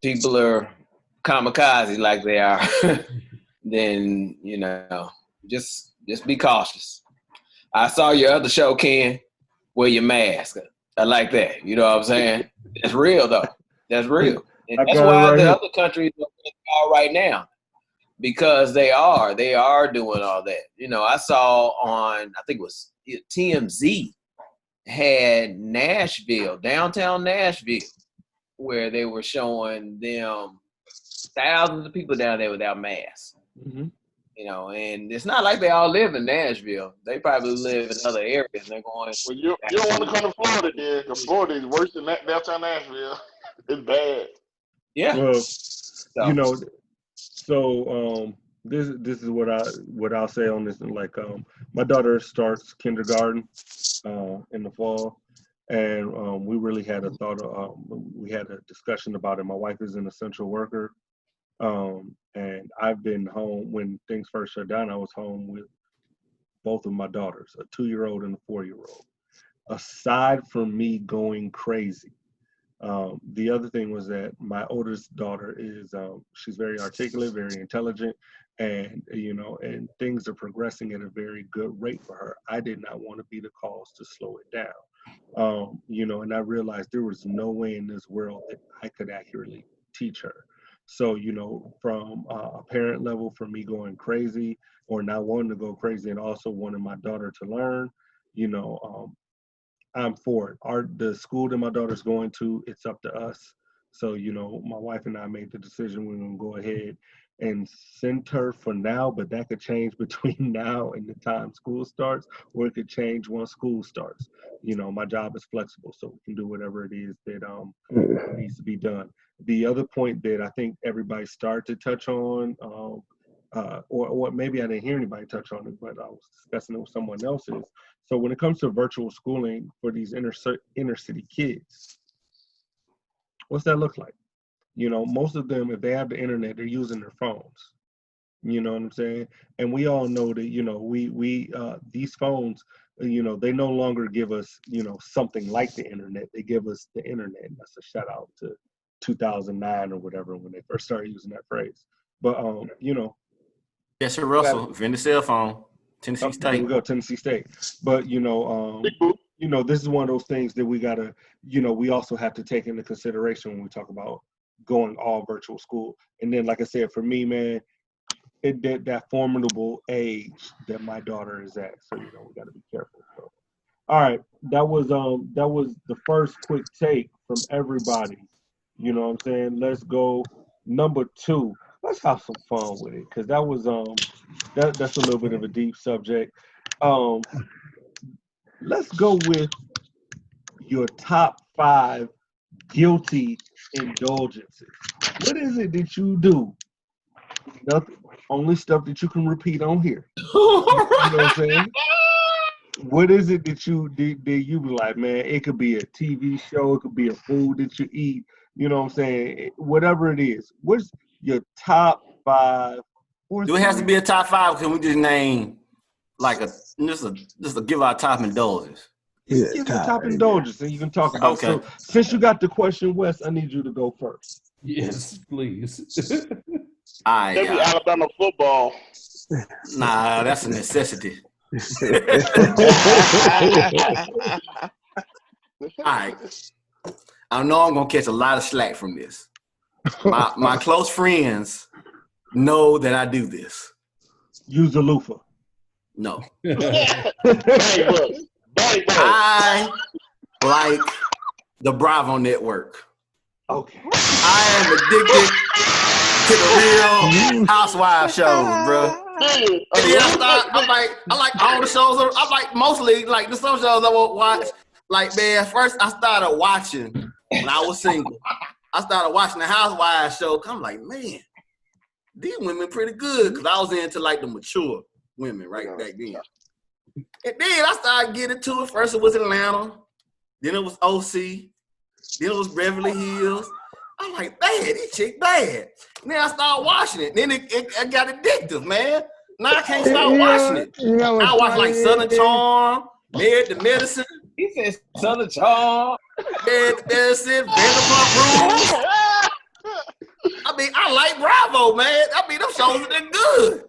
people are kamikaze like they are, then just be cautious. I saw your other show, Ken. Wear your mask. I like that. You know what I'm saying? That's real, though. That's real. And that's why the other countries are right now, because they are doing all that. I saw on, I think it was TMZ, had Nashville, downtown Nashville, where they were showing them thousands of people down there without masks. Mm-hmm. And it's not like they all live in Nashville. They probably live in other areas. And they're going. Well, you don't want to come to Florida, then, because Florida is worse than downtown Nashville. It's bad. Yeah. Well, this is what I'll say on this. And my daughter starts kindergarten in the fall, and we really had we had a discussion about it. My wife is an essential worker. And I've been home when things first shut down. I was home with both of my daughters, a 2-year-old and a 4-year-old. Aside from me going crazy, the other thing was that my oldest daughter is she's very articulate, very intelligent, and and things are progressing at a very good rate for her. I did not want to be the cause to slow it down. And I realized there was no way in this world that I could accurately teach her. So, from a parent level, for me going crazy or not wanting to go crazy and also wanting my daughter to learn, I'm for it. The school that my daughter's going to, it's up to us. So, my wife and I made the decision we're going to go ahead and send her for now, but that could change between now and the time school starts, or it could change once school starts. My job is flexible, so we can do whatever it is that needs to be done. The other point that I think everybody started to touch on, or maybe I didn't hear anybody touch on it, but I was discussing it with someone else, is so when it comes to virtual schooling for these inner city kids, what's that look like? Most of them, if they have the internet, they're using their phones. You know what I'm saying? And we all know that, these phones, they no longer give us, something like the internet. They give us the internet. And that's a shout out to 2009 or whatever when they first started using that phrase. But Yes, sir, Russell, invented cell phone, Tennessee State. There we go, Tennessee State. But this is one of those things that we gotta, we also have to take into consideration when we talk about going all virtual school. And then, like I said, for me, man, that formidable age that my daughter is at. So, we gotta be careful. So, all right, that was the first quick take from everybody. You know what I'm saying? Let's go number 2. Let's have some fun with it, because that was that's a little bit of a deep subject. Let's go with your top 5 guilty indulgences. What is it that you do? Nothing, only stuff that you can repeat on here. You know what I'm saying? What is it that you be like, man? It could be a TV show, it could be a food that you eat. You know what I'm saying? Whatever it is. What's your top 5? Do it have to be a top 5? Can we just name like just to give our top indulgence? Yeah, give a top indulgence, and you can talk about. Okay. So since you got the question, Wes, I need you to go first. Yes, please. Maybe Alabama football. Nah, that's a necessity. All right. I know I'm gonna catch a lot of slack from this. My close friends know that I do this. Use a loofah. No. I like the Bravo network. Okay. I am addicted to the Real Housewives shows, bro. And then I like all the shows. I like mostly like the some shows I won't watch. Like, man, first I started watching when I was single. I started watching the Housewives show. I'm like, man, these women pretty good, because I was into like the mature women right back then. And then I started getting to it. First it was Atlanta, then it was OC, then it was Beverly Hills. I'm like, man, this chick bad. And then I started watching it. Then it got addictive, man. Now I can't stop watching it. I watch like Southern Charm, Married to Medicine. He said Southern Charm, Married to Medicine, Vanderpump Rules. I mean, I like Bravo, man. I mean, them shows are good.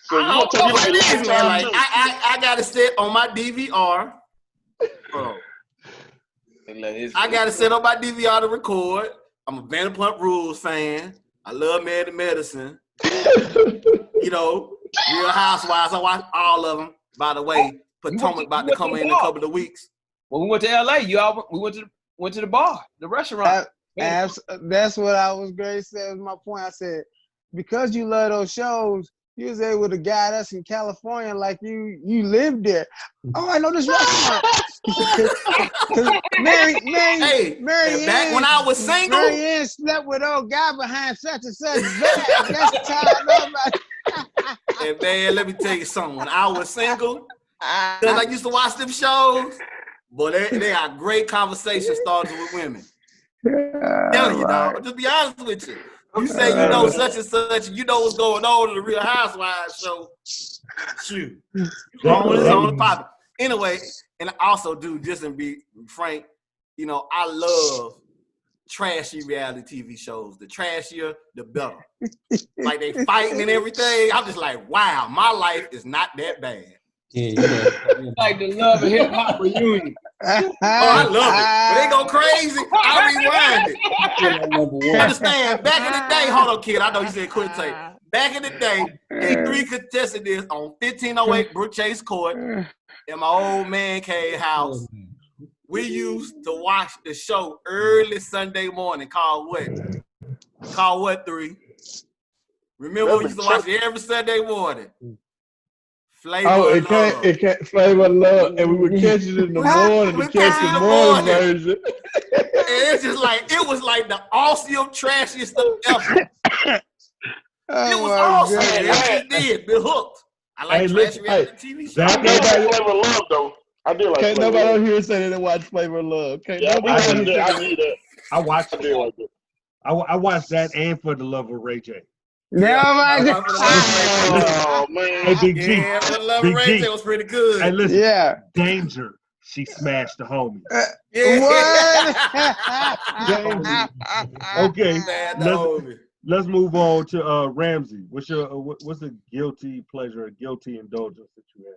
So I don't know what it is, man. Like, I got it set on my DVR. Bro. I got it set on my DVR to record. I'm a Vanderpump Rules fan. I love Married to Medicine. Real Housewives. I watch all of them. By the way, Potomac about to come in a couple of weeks. When we went to LA, we went to the bar, the restaurant. That's what I was going to say. Was my point. I said, because you love those shows, you was able to guide us in California like you lived there. Oh, I know this restaurant. Mary back when I was single, Mary Ann slept with old guy behind such and such bag. That's the time I know about it. And man, let me tell you something. When I was single, because I used to watch them shows, boy, they are great conversation starters with women. Tell you, dog. Just be honest with you. You say you know such and such, you know what's going on in the Real Housewives show. Shoot. It's on the pop. Anyway, and I also do, just to be frank, I love trashy reality TV shows. The trashier, the better. Like they fighting and everything. I'm just like, wow, my life is not that bad. Yeah, like the Love and Hip Hop reunion. Oh, I love it. When they go crazy, I rewind it. Understand, back in the day, hold on, kid, I know you said quit tape. Back in the day, they 3 contested this on 1508 Brook Chase Court in my old man cave house. We used to watch the show early Sunday morning called what? Called what, 3? Remember we used to watch it every Sunday morning? Flavor it can't Flavor of Love, and we would catch it in the morning to catch the morning version. And it's just like, it was like the awesome, trashiest stuff ever. It was awesome. It did. Be hooked. I like trashy reality TV shows. Flavor of Love, though. I do like. Can't nobody on here say they didn't watch Flavor of Love. I need that. I watched it. I watched that and For the Love of Ray J. Oh man. Hey, Big G. Yeah, for the love Big of G. Ray J was pretty good. Hey, listen. Yeah. Danger. She smashed the homie. Yeah. Danger. Okay. Man, the homie. Let's move on to Ramsey. What's a guilty pleasure, a guilty indulgence that you had?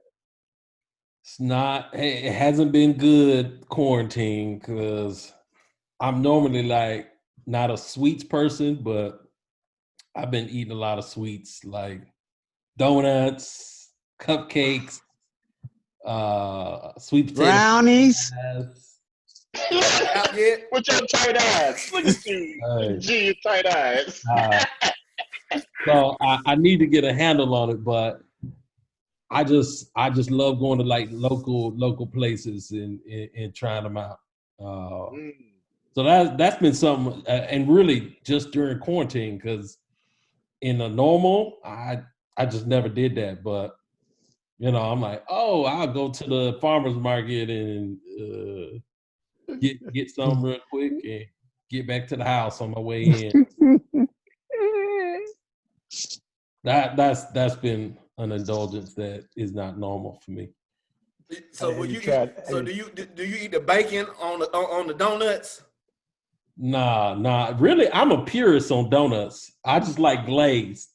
It's not. It hasn't been good quarantine because I'm normally like not a sweets person, but I've been eating a lot of sweets like donuts, cupcakes, sweet potato Brownies. pies. Out yet? With your tight eyes. Look at you. G, your tight eyes. So I need to get a handle on it, but I just love going to like local places and trying them out. So that's been something, and really just during quarantine, because in the normal, I just never did that. But you know, I'm like, oh, I'll go to the farmer's market and get some real quick and get back to the house on my way in. That's been an indulgence that is not normal for me. So do you eat the bacon on the donuts? Nah. Really, I'm a purist on donuts. I just like glazed.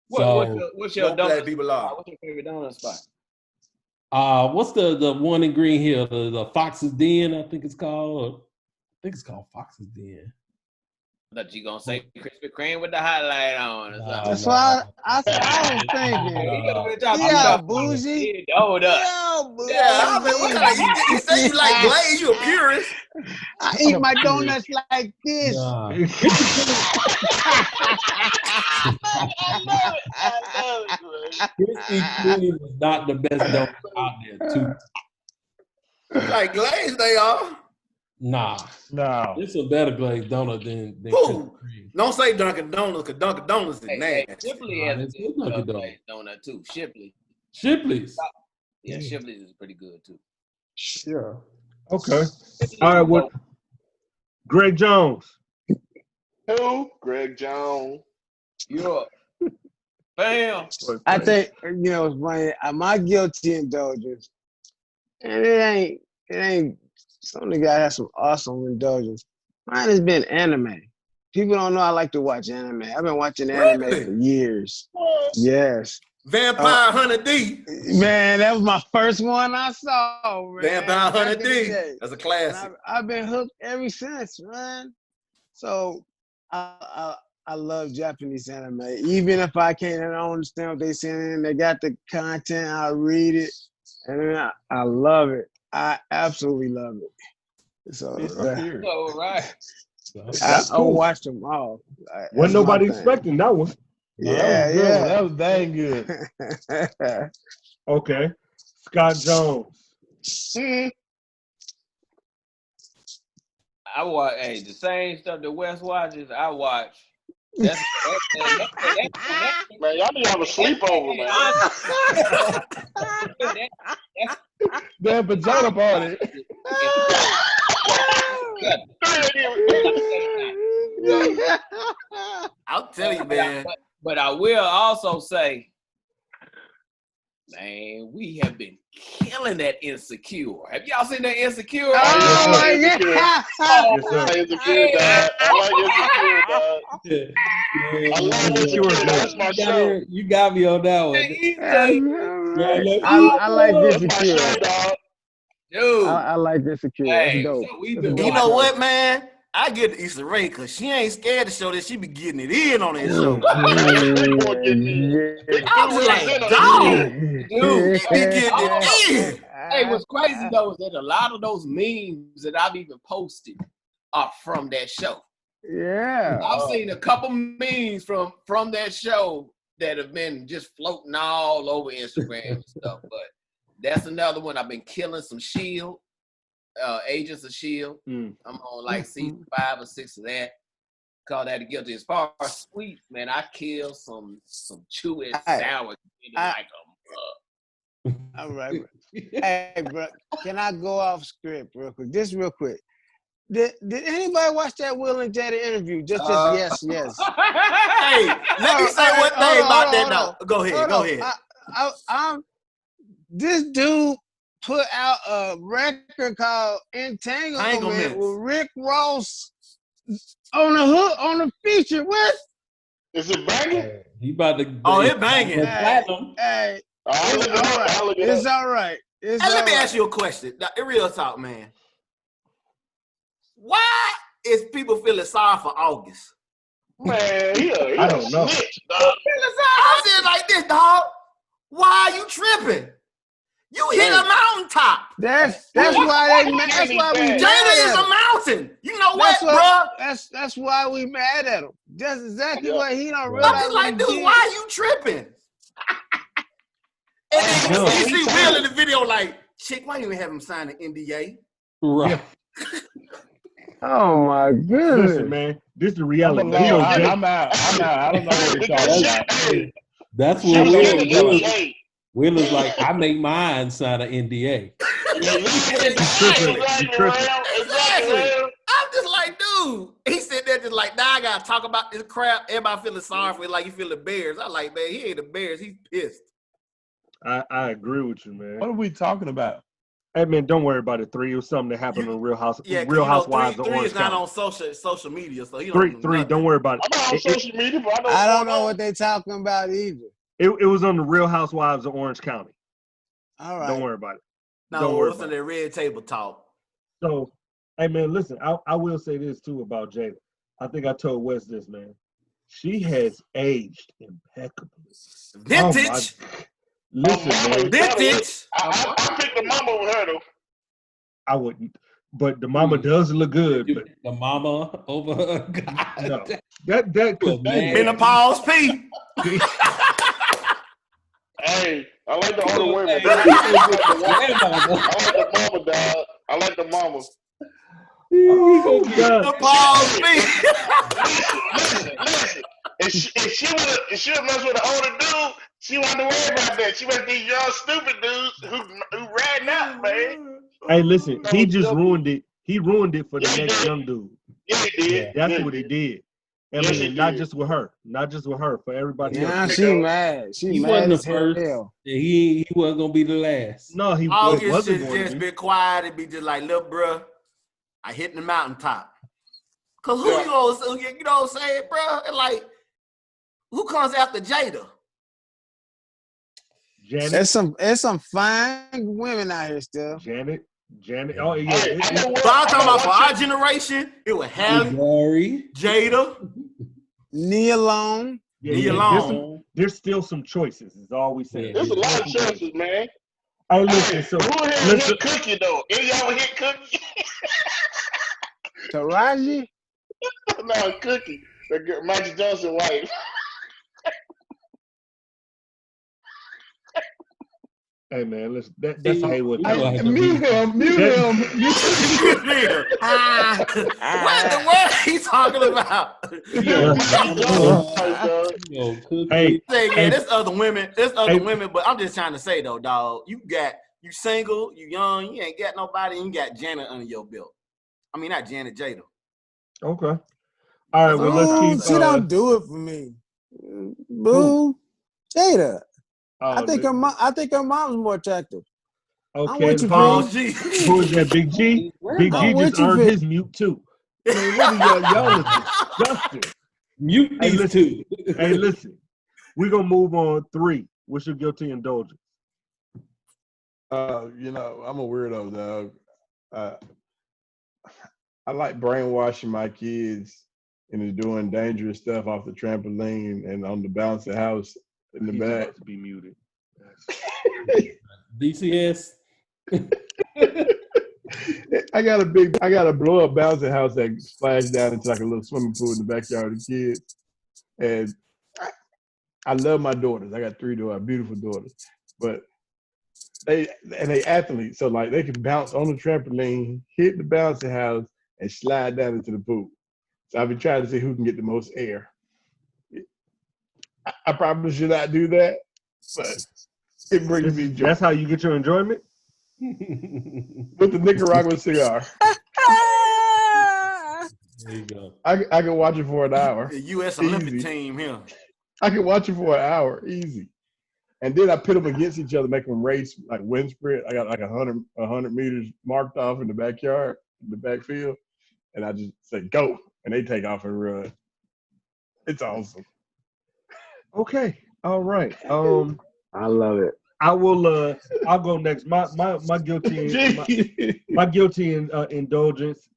What's your donut people are? spot? What's your favorite donut spot? What's the one in Green Hill? The Fox's Den, I think it's called. I think it's called Fox's Den. I thought you gonna say Krispy Kreme with the highlight on. That's why I was thinking. Yeah, bougie. Hold up. Yeah, I mean, what kind of you say you like glaze? You a purist? I eat my donuts like this. Krispy Kreme is not the best donut out there, too. Like glaze, they are. Nah. No. It's a better glazed donut than Krispy Kreme. Don't say Dunkin' Donuts, because Dunkin' Donuts is nasty. Shipley has a good glazed donut, too. Shipley's? Yeah, Shipley's is pretty good, too. Sure. Okay. All right, what? Greg Jones. Who? Greg Jones. You're up. Bam. I think, it's funny. My guilty indulgence, and it ain't, some of the guys have some awesome indulgence. Mine has been anime. People don't know I like to watch anime. I've been watching anime for years. Yes. Vampire Hunter D. Man, that was my first one I saw, man. Vampire Hunter D. That's a classic. I've been hooked ever since, man. So I love Japanese anime. Even if I don't understand what they're saying, they got the content, I read it, and I love it. I absolutely love it. So, right. I watched them all. Wasn't nobody expecting that one. Yeah, that was dang good. Okay. Scott Jones. I watch the same stuff that Wes watches, I watch. Man, y'all need to have a sleepover, man. That pajama party. I'll tell you, man. But I will also say, man, we have been killing that Insecure. Have y'all seen that Insecure? Oh, my God. Insecure, dog. I like Insecure, dog. I love Insecure. That's my show. You got me on that one. I like Insecure. Dude. I like Insecure. That's dope. So you know what, man? I get to Issa Rae because she ain't scared to show that she be getting it in on that show. I was like, dog, dude, she be getting it in. Hey, what's crazy though is that a lot of those memes that I've even posted are from that show. Yeah. I've seen a couple memes from that show that have been just floating all over Instagram and stuff. But that's another one. I've been killing some Shield. Agents of Shield. I'm on like season 5 or 6 of that. Call that a guilty. As far as sweet, man, I kill some chewy sour like All right, bro. Hey, bro, can I go off script real quick? Just real quick. Did anybody watch that Will and Jada interview? Just yes. Hey, let me say one thing about that though. Go ahead. This dude put out a record called Entanglement with Rick Ross on the hook on the feature. What? Is it banging? He about to. It banging. Hey, it's all right. Hey, let me ask you a question. Now, in real talk, man. Why is people feeling sorry for August? Man, I don't know. I said like this, dog. Why are you tripping? You hit a mountaintop. That's why we mad Jada is a mountain. You know what, bro? That's why we mad at him. That's exactly what he don't realize. I'm just like, dude, why are you tripping? And then you see Will in the video like, chick, why you even have him sign an NDA? Right. Oh my goodness. Listen, man, this is the reality. I'm out. I don't know what you're talking about. That's what Will is like, I make mine sign an NDA. Exactly. I'm just like, dude. He said that just like, now I gotta talk about this crap. Everybody feeling sorry for it, like you feel the Bears. I'm like, man, he ain't the Bears. He's pissed. I agree with you, man. What are we talking about? Hey, man, don't worry about it. 3. It was something that happened on Real Housewives of Orange Three is not County. on social media, so he don't. Three. Don't worry about it. I'm not on social media, but I don't know what they're talking about either. It was on the Real Housewives of Orange County. All right. Don't worry about it. No, it's in the red table talk. So, hey, man, listen, I will say this, too, about Jada. I think I told Wes this, man. She has aged impeccably. Vintage. Listen, man. Vintage. I picked the mama with her, though. I wouldn't. But the mama does look good. But the mama over her. God. No. That could menopause P. Hey, I like the older women. I like the mama, dog. I like the mama. The pause Listen. If she would mess with an older dude, she wouldn't have to worry about that. She with these young stupid dudes who riding out, man. Hey, listen, he just ruined it. He ruined it for the next young dude. Yeah, he did. That's what he did. I mean, not just with her, for everybody else. Yeah, she mad. He wasn't the first. He wasn't gonna be the last. No, he wasn't. August just be quiet and be just like, look, bro, I hit the mountaintop. Cause who you know what I'm saying, bro? And like, who comes after Jada? Janet. There's some fine women out here still. Janet. Oh yeah. So I'm talking about for our generation, it was Halle, Jada, Nia Long. Nia Long. There's still some choices. Is all we say. There's a lot of choices, man. Hey, listen. So who hit Cookie though? Any y'all hit Cookie? Taraji? No, Cookie. The girl, Magic Johnson wife. Hey man, listen. That's Haywood. Mute him. What the world he talking about? Hey, there's other women. But I'm just trying to say though, dog. You single, you young, you ain't got nobody. You got Janet under your belt. I mean, not Janet, Jada. Okay. All right. Well, let's keep. She don't do it for me. Boo, Jada. I think her mom's more attractive. Okay, who is that? Big G? Big G just earned his mute too. Man, what are y'all disgusting. Mute these two. Hey, listen. We're gonna move on. 3. What's your guilty indulgence? I'm a weirdo, dog. I like brainwashing my kids into doing dangerous stuff off the trampoline and on the bouncy house. In the back to be muted. DCS. I got a blow up bouncing house that splashed down into like a little swimming pool in the backyard of the kids. And I love my daughters. I got 3 daughters, beautiful daughters. But they athletes, so like they can bounce on the trampoline, hit the bouncy house, and slide down into the pool. So I've been trying to see who can get the most air. I probably should not do that, but it brings me joy. That's how you get your enjoyment? With the Nicaraguan cigar. There you go. I can watch it for an hour. The U.S. Easy. Olympic team here. I can watch it for an hour, easy. And then I pit them against each other, make them race like wind sprint. I got like 100 meters marked off in the backyard, in the backfield, and I just say go, and they take off and run. It's awesome. Okay. All right. I love it. I will. I'll go next. My guilty indulgence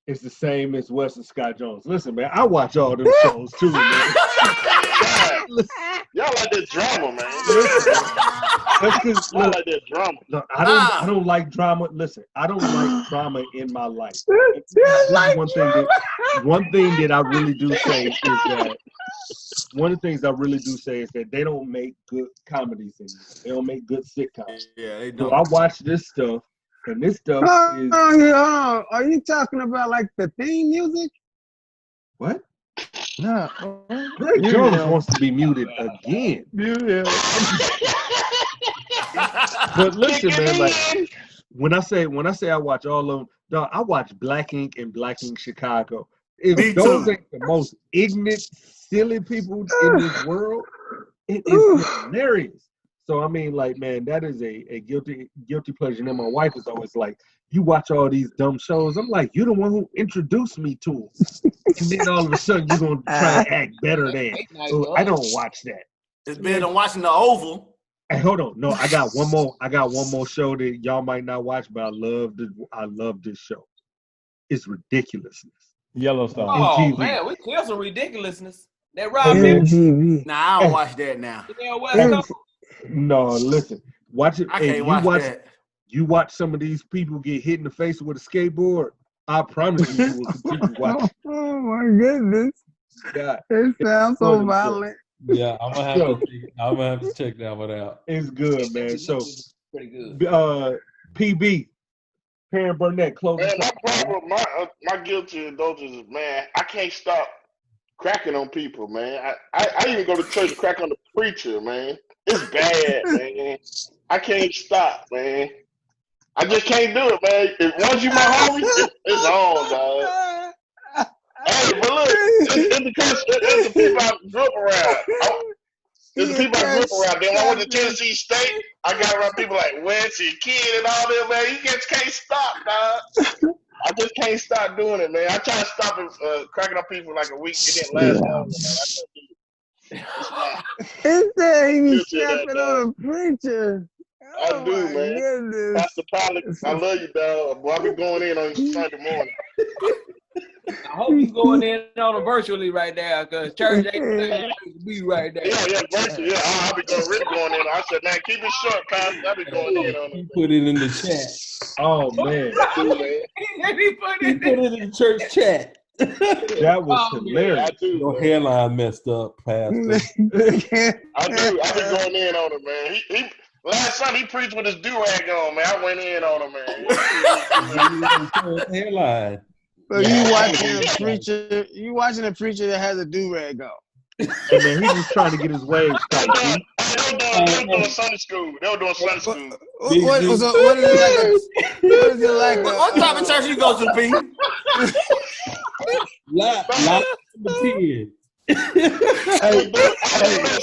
is the same as Wes and Scott Jones. Listen, man, I watch all them shows too, man. Y'all like that drama, man. Y'all like that drama. No, I don't like drama. Listen, I don't like drama in my life. One thing that I really do say is that one of the things I really do say is that they don't make good comedies anymore. They don't make good sitcoms. Yeah, they don't. So I watch this stuff, and this stuff is. Are you talking about like the theme music? What? Nah, Greg Jones wants to be muted again. But listen, man, like when I say I watch all of them, dog, I watch Black Ink and Black Ink Chicago. If those ain't the most ignorant, silly people in this world, it is hilarious. So I mean, like, man, that is a guilty pleasure. And then my wife is always like, "You watch all these dumb shows." I'm like, "You're the one who introduced me to them," and then all of a sudden you're gonna try to act better than. So I don't watch that. It's better than watching the Oval. Hey, hold on. No, I got one more show that y'all might not watch, but I love this show. It's ridiculousness. Yellowstone. Oh man, we kill some ridiculousness. That Rob MTV. Nah, I don't watch that now. No, listen. Watch it. I can't watch that. You watch some of these people get hit in the face with a skateboard. I promise you will continue watching. Oh my goodness. God. It sounds so violent. Yeah, I'm gonna have to check that one out. It's good, man. So pretty good. PB, Perrin Burnett, close. Man, my problem, my guilty indulgence is, man, I can't stop cracking on people, man. I even go to church to crack on the preacher, man. It's bad, man. I can't stop, man. I just can't do it, man. Once you my homie, it's on, dog. Hey, but look, it's the people I grew up around. It's the people I grew up around. Then when I went to Tennessee State, I got around people like Wes and Kid and all that, man. You just can't stop, dog. I just can't stop doing it, man. I try to stop it, cracking up people like a week. It didn't last long, man. He said he was snapping on a preacher. I do, man. Pastor Pollock, I love you, dog. Boy, I be going in on Sunday morning. I hope you going in on them virtually right now, because church ain't be right there. Yeah, virtually. Yeah, I'll be really going in. I said, man, keep it short, Pastor. I'll be going in on it. Put it in the chat. Oh man. He put it in the church chat. That was hilarious. Your hairline messed up, Pastor. I do. I be going in on it, man. He last Sunday he preached with his do-rag on, man. I went in on him, man. Hairline. So you watching a preacher that has a do-rag on. Hey man, he was trying to get his waves tight. They were doing Sunday school. What is it like? What type of church you go to, P? Lot the kids.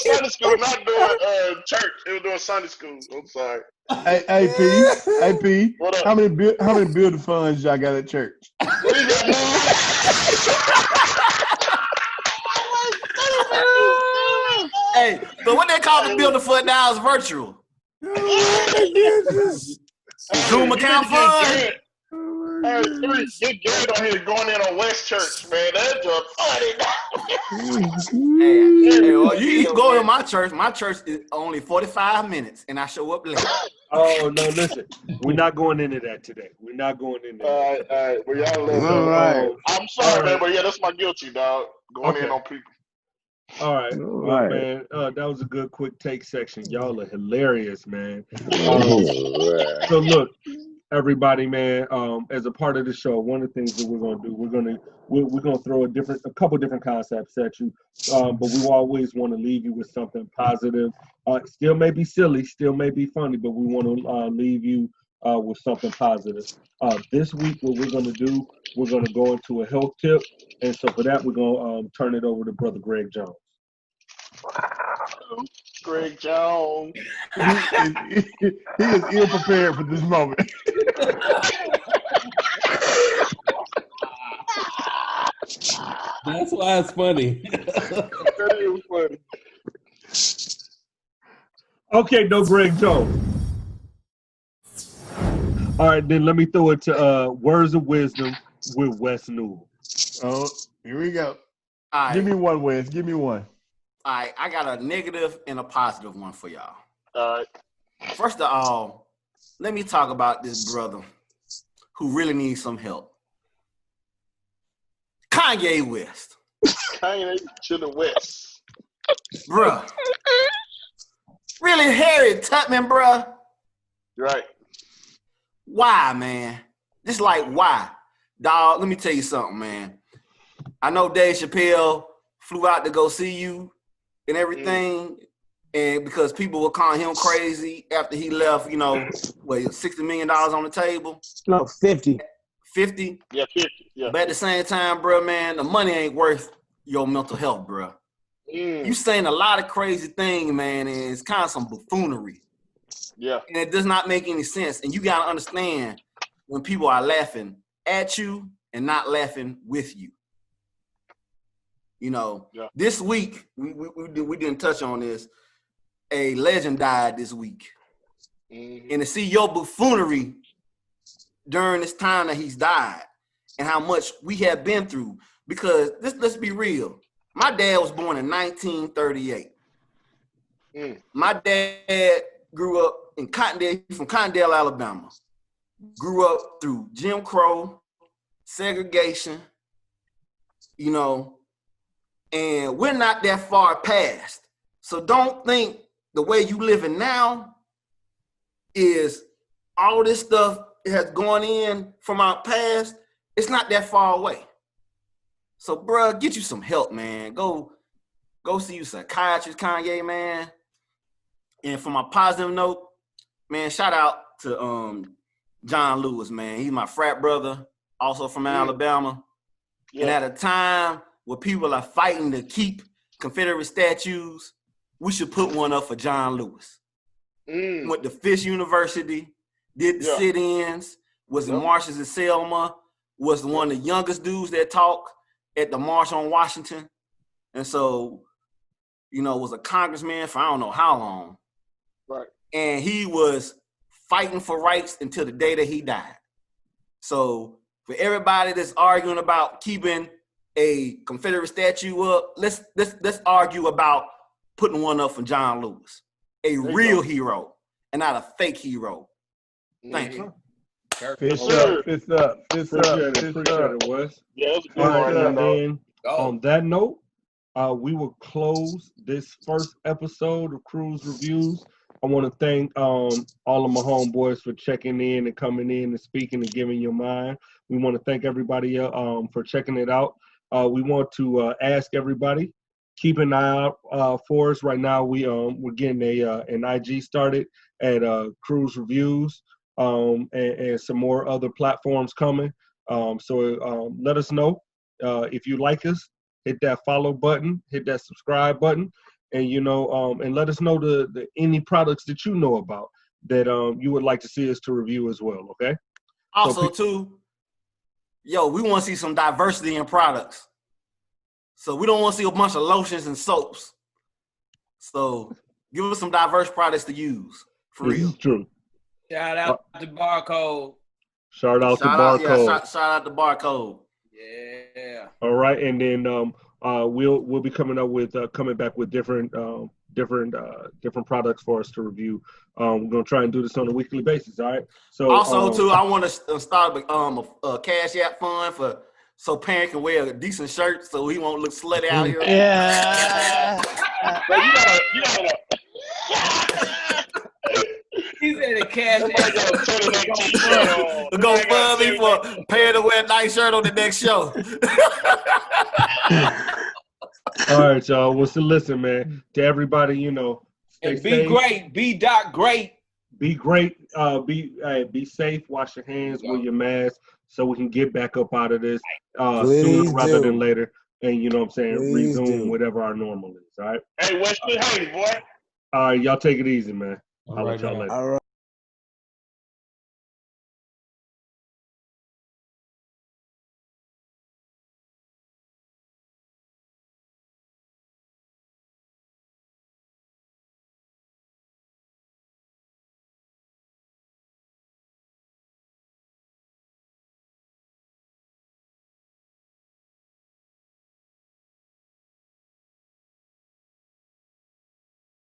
Sunday school, not doing church. It was doing Sunday school. I'm sorry. Hey P. What up? How many building funds y'all got at church? Hey, but what they call the building fund now is virtual. Zoom account fund. Hey, get Gary on here going in on West Church, man. That's funny. Hey, well, you can go to my church. My church is only 45 minutes, and I show up late. Oh no! Listen, we're not going into that today. We're not going into that. All right. Well, y'all All right. I'm sorry, man, but yeah, that's my guilty, dog. Going in on people. All right, well, man. That was a good quick take section. Y'all are hilarious, man. So look, everybody, man. As a part of the show, one of the things that we're gonna do, we're gonna throw a couple different concepts at you, but we always want to leave you with something positive. Still may be silly, still may be funny, but we want to leave you with something positive. This week, what we're going to do, we're going to go into a health tip. And so for that, we're going to turn it over to Brother Greg Jones. Greg Jones. He is ill prepared for this moment. That's why it's funny. That is funny. Okay, no Greg Jones. All right, then let me throw it to Words of Wisdom with Wes Newell. Oh, here we go. All right. Give me one, Wes. Give me one. All right, I got a negative and a positive one for y'all. All right. First of all, let me talk about this brother who really needs some help. Kanye West. Kanye to the West. Bruh. Really, Harry Tubman, bruh? Right. Why, man? Just like, why? Dog, let me tell you something, man. I know Dave Chappelle flew out to go see you and everything, and because people were calling him crazy after he left, you know, $60 million on the table? No, 50. 50? Yeah, 50. Yeah. But at the same time, bro, man, the money ain't worth your mental health, bro. You saying a lot of crazy things, man, and it's kind of some buffoonery. Yeah. And it does not make any sense. And you got to understand when people are laughing at you and not laughing with you. You know, This week, we didn't touch on this. A legend died this week. And to see your buffoonery during this time that he's died and how much we have been through, because let's be real. My dad was born in 1938. My dad grew up in from Cottondale, Alabama. Grew up through Jim Crow, segregation, you know, and we're not that far past. So don't think the way you living now is all this stuff has gone in from our past. It's not that far away. So, bruh, get you some help, man. Go see you psychiatrist, Kanye, man. And for my positive note, man, shout out to John Lewis, man. He's my frat brother, also from Alabama. And at a time where people are fighting to keep Confederate statues, we should put one up for John Lewis. Went to Fisk University, did the sit-ins, was in marches in Selma, was one of the youngest dudes that talked at the March on Washington. And so, you know, was a congressman for I don't know how long. Right. And he was fighting for rights until the day that he died. So for everybody that's arguing about keeping a Confederate statue up, let's argue about putting one up for John Lewis, a real hero and not a fake hero. Thank you. Fist up. Appreciate it, Wes. Yeah, that's a good All right, one. and then on that note, we will close this first episode of Cruise Reviews. I want to thank all of my homeboys for checking in and coming in and speaking and giving your mind. We want to thank everybody for checking it out. We want to ask everybody, keep an eye out for us. Right now, we're getting an IG started at Cruise Reviews and some more other platforms coming. So let us know if you like us. Hit that follow button, hit that subscribe button, and and let us know the any products that you know about that you would like to see us to review as well. Okay. Also, too, we want to see some diversity in products. So we don't want to see a bunch of lotions and soaps. So give us some diverse products to use. For real. This is true. Shout out to BARCODE. Shout out to BARCODE. Shout out to BARCODE. Yeah. All right, and then we'll be coming back with different products for us to review. We're gonna try and do this on a weekly basis. All right. So also too, I want to start a Cash App fund so parent can wear a decent shirt so he won't look slutty out here. Yeah. But you gotta. He said a Cash App. Go fund me for parent to wear a nice shirt on the next show. All right, y'all. Well, so listen, man. To everybody, stay And be safe. great. Be great. Be great. Be safe. Wash your hands. Wear your mask so we can get back up out of this sooner rather than later. And you know what I'm saying, resume whatever our normal is. All right. Hey, West Hey, boy. All right, y'all take it easy, man. I'll let y'all later. All right.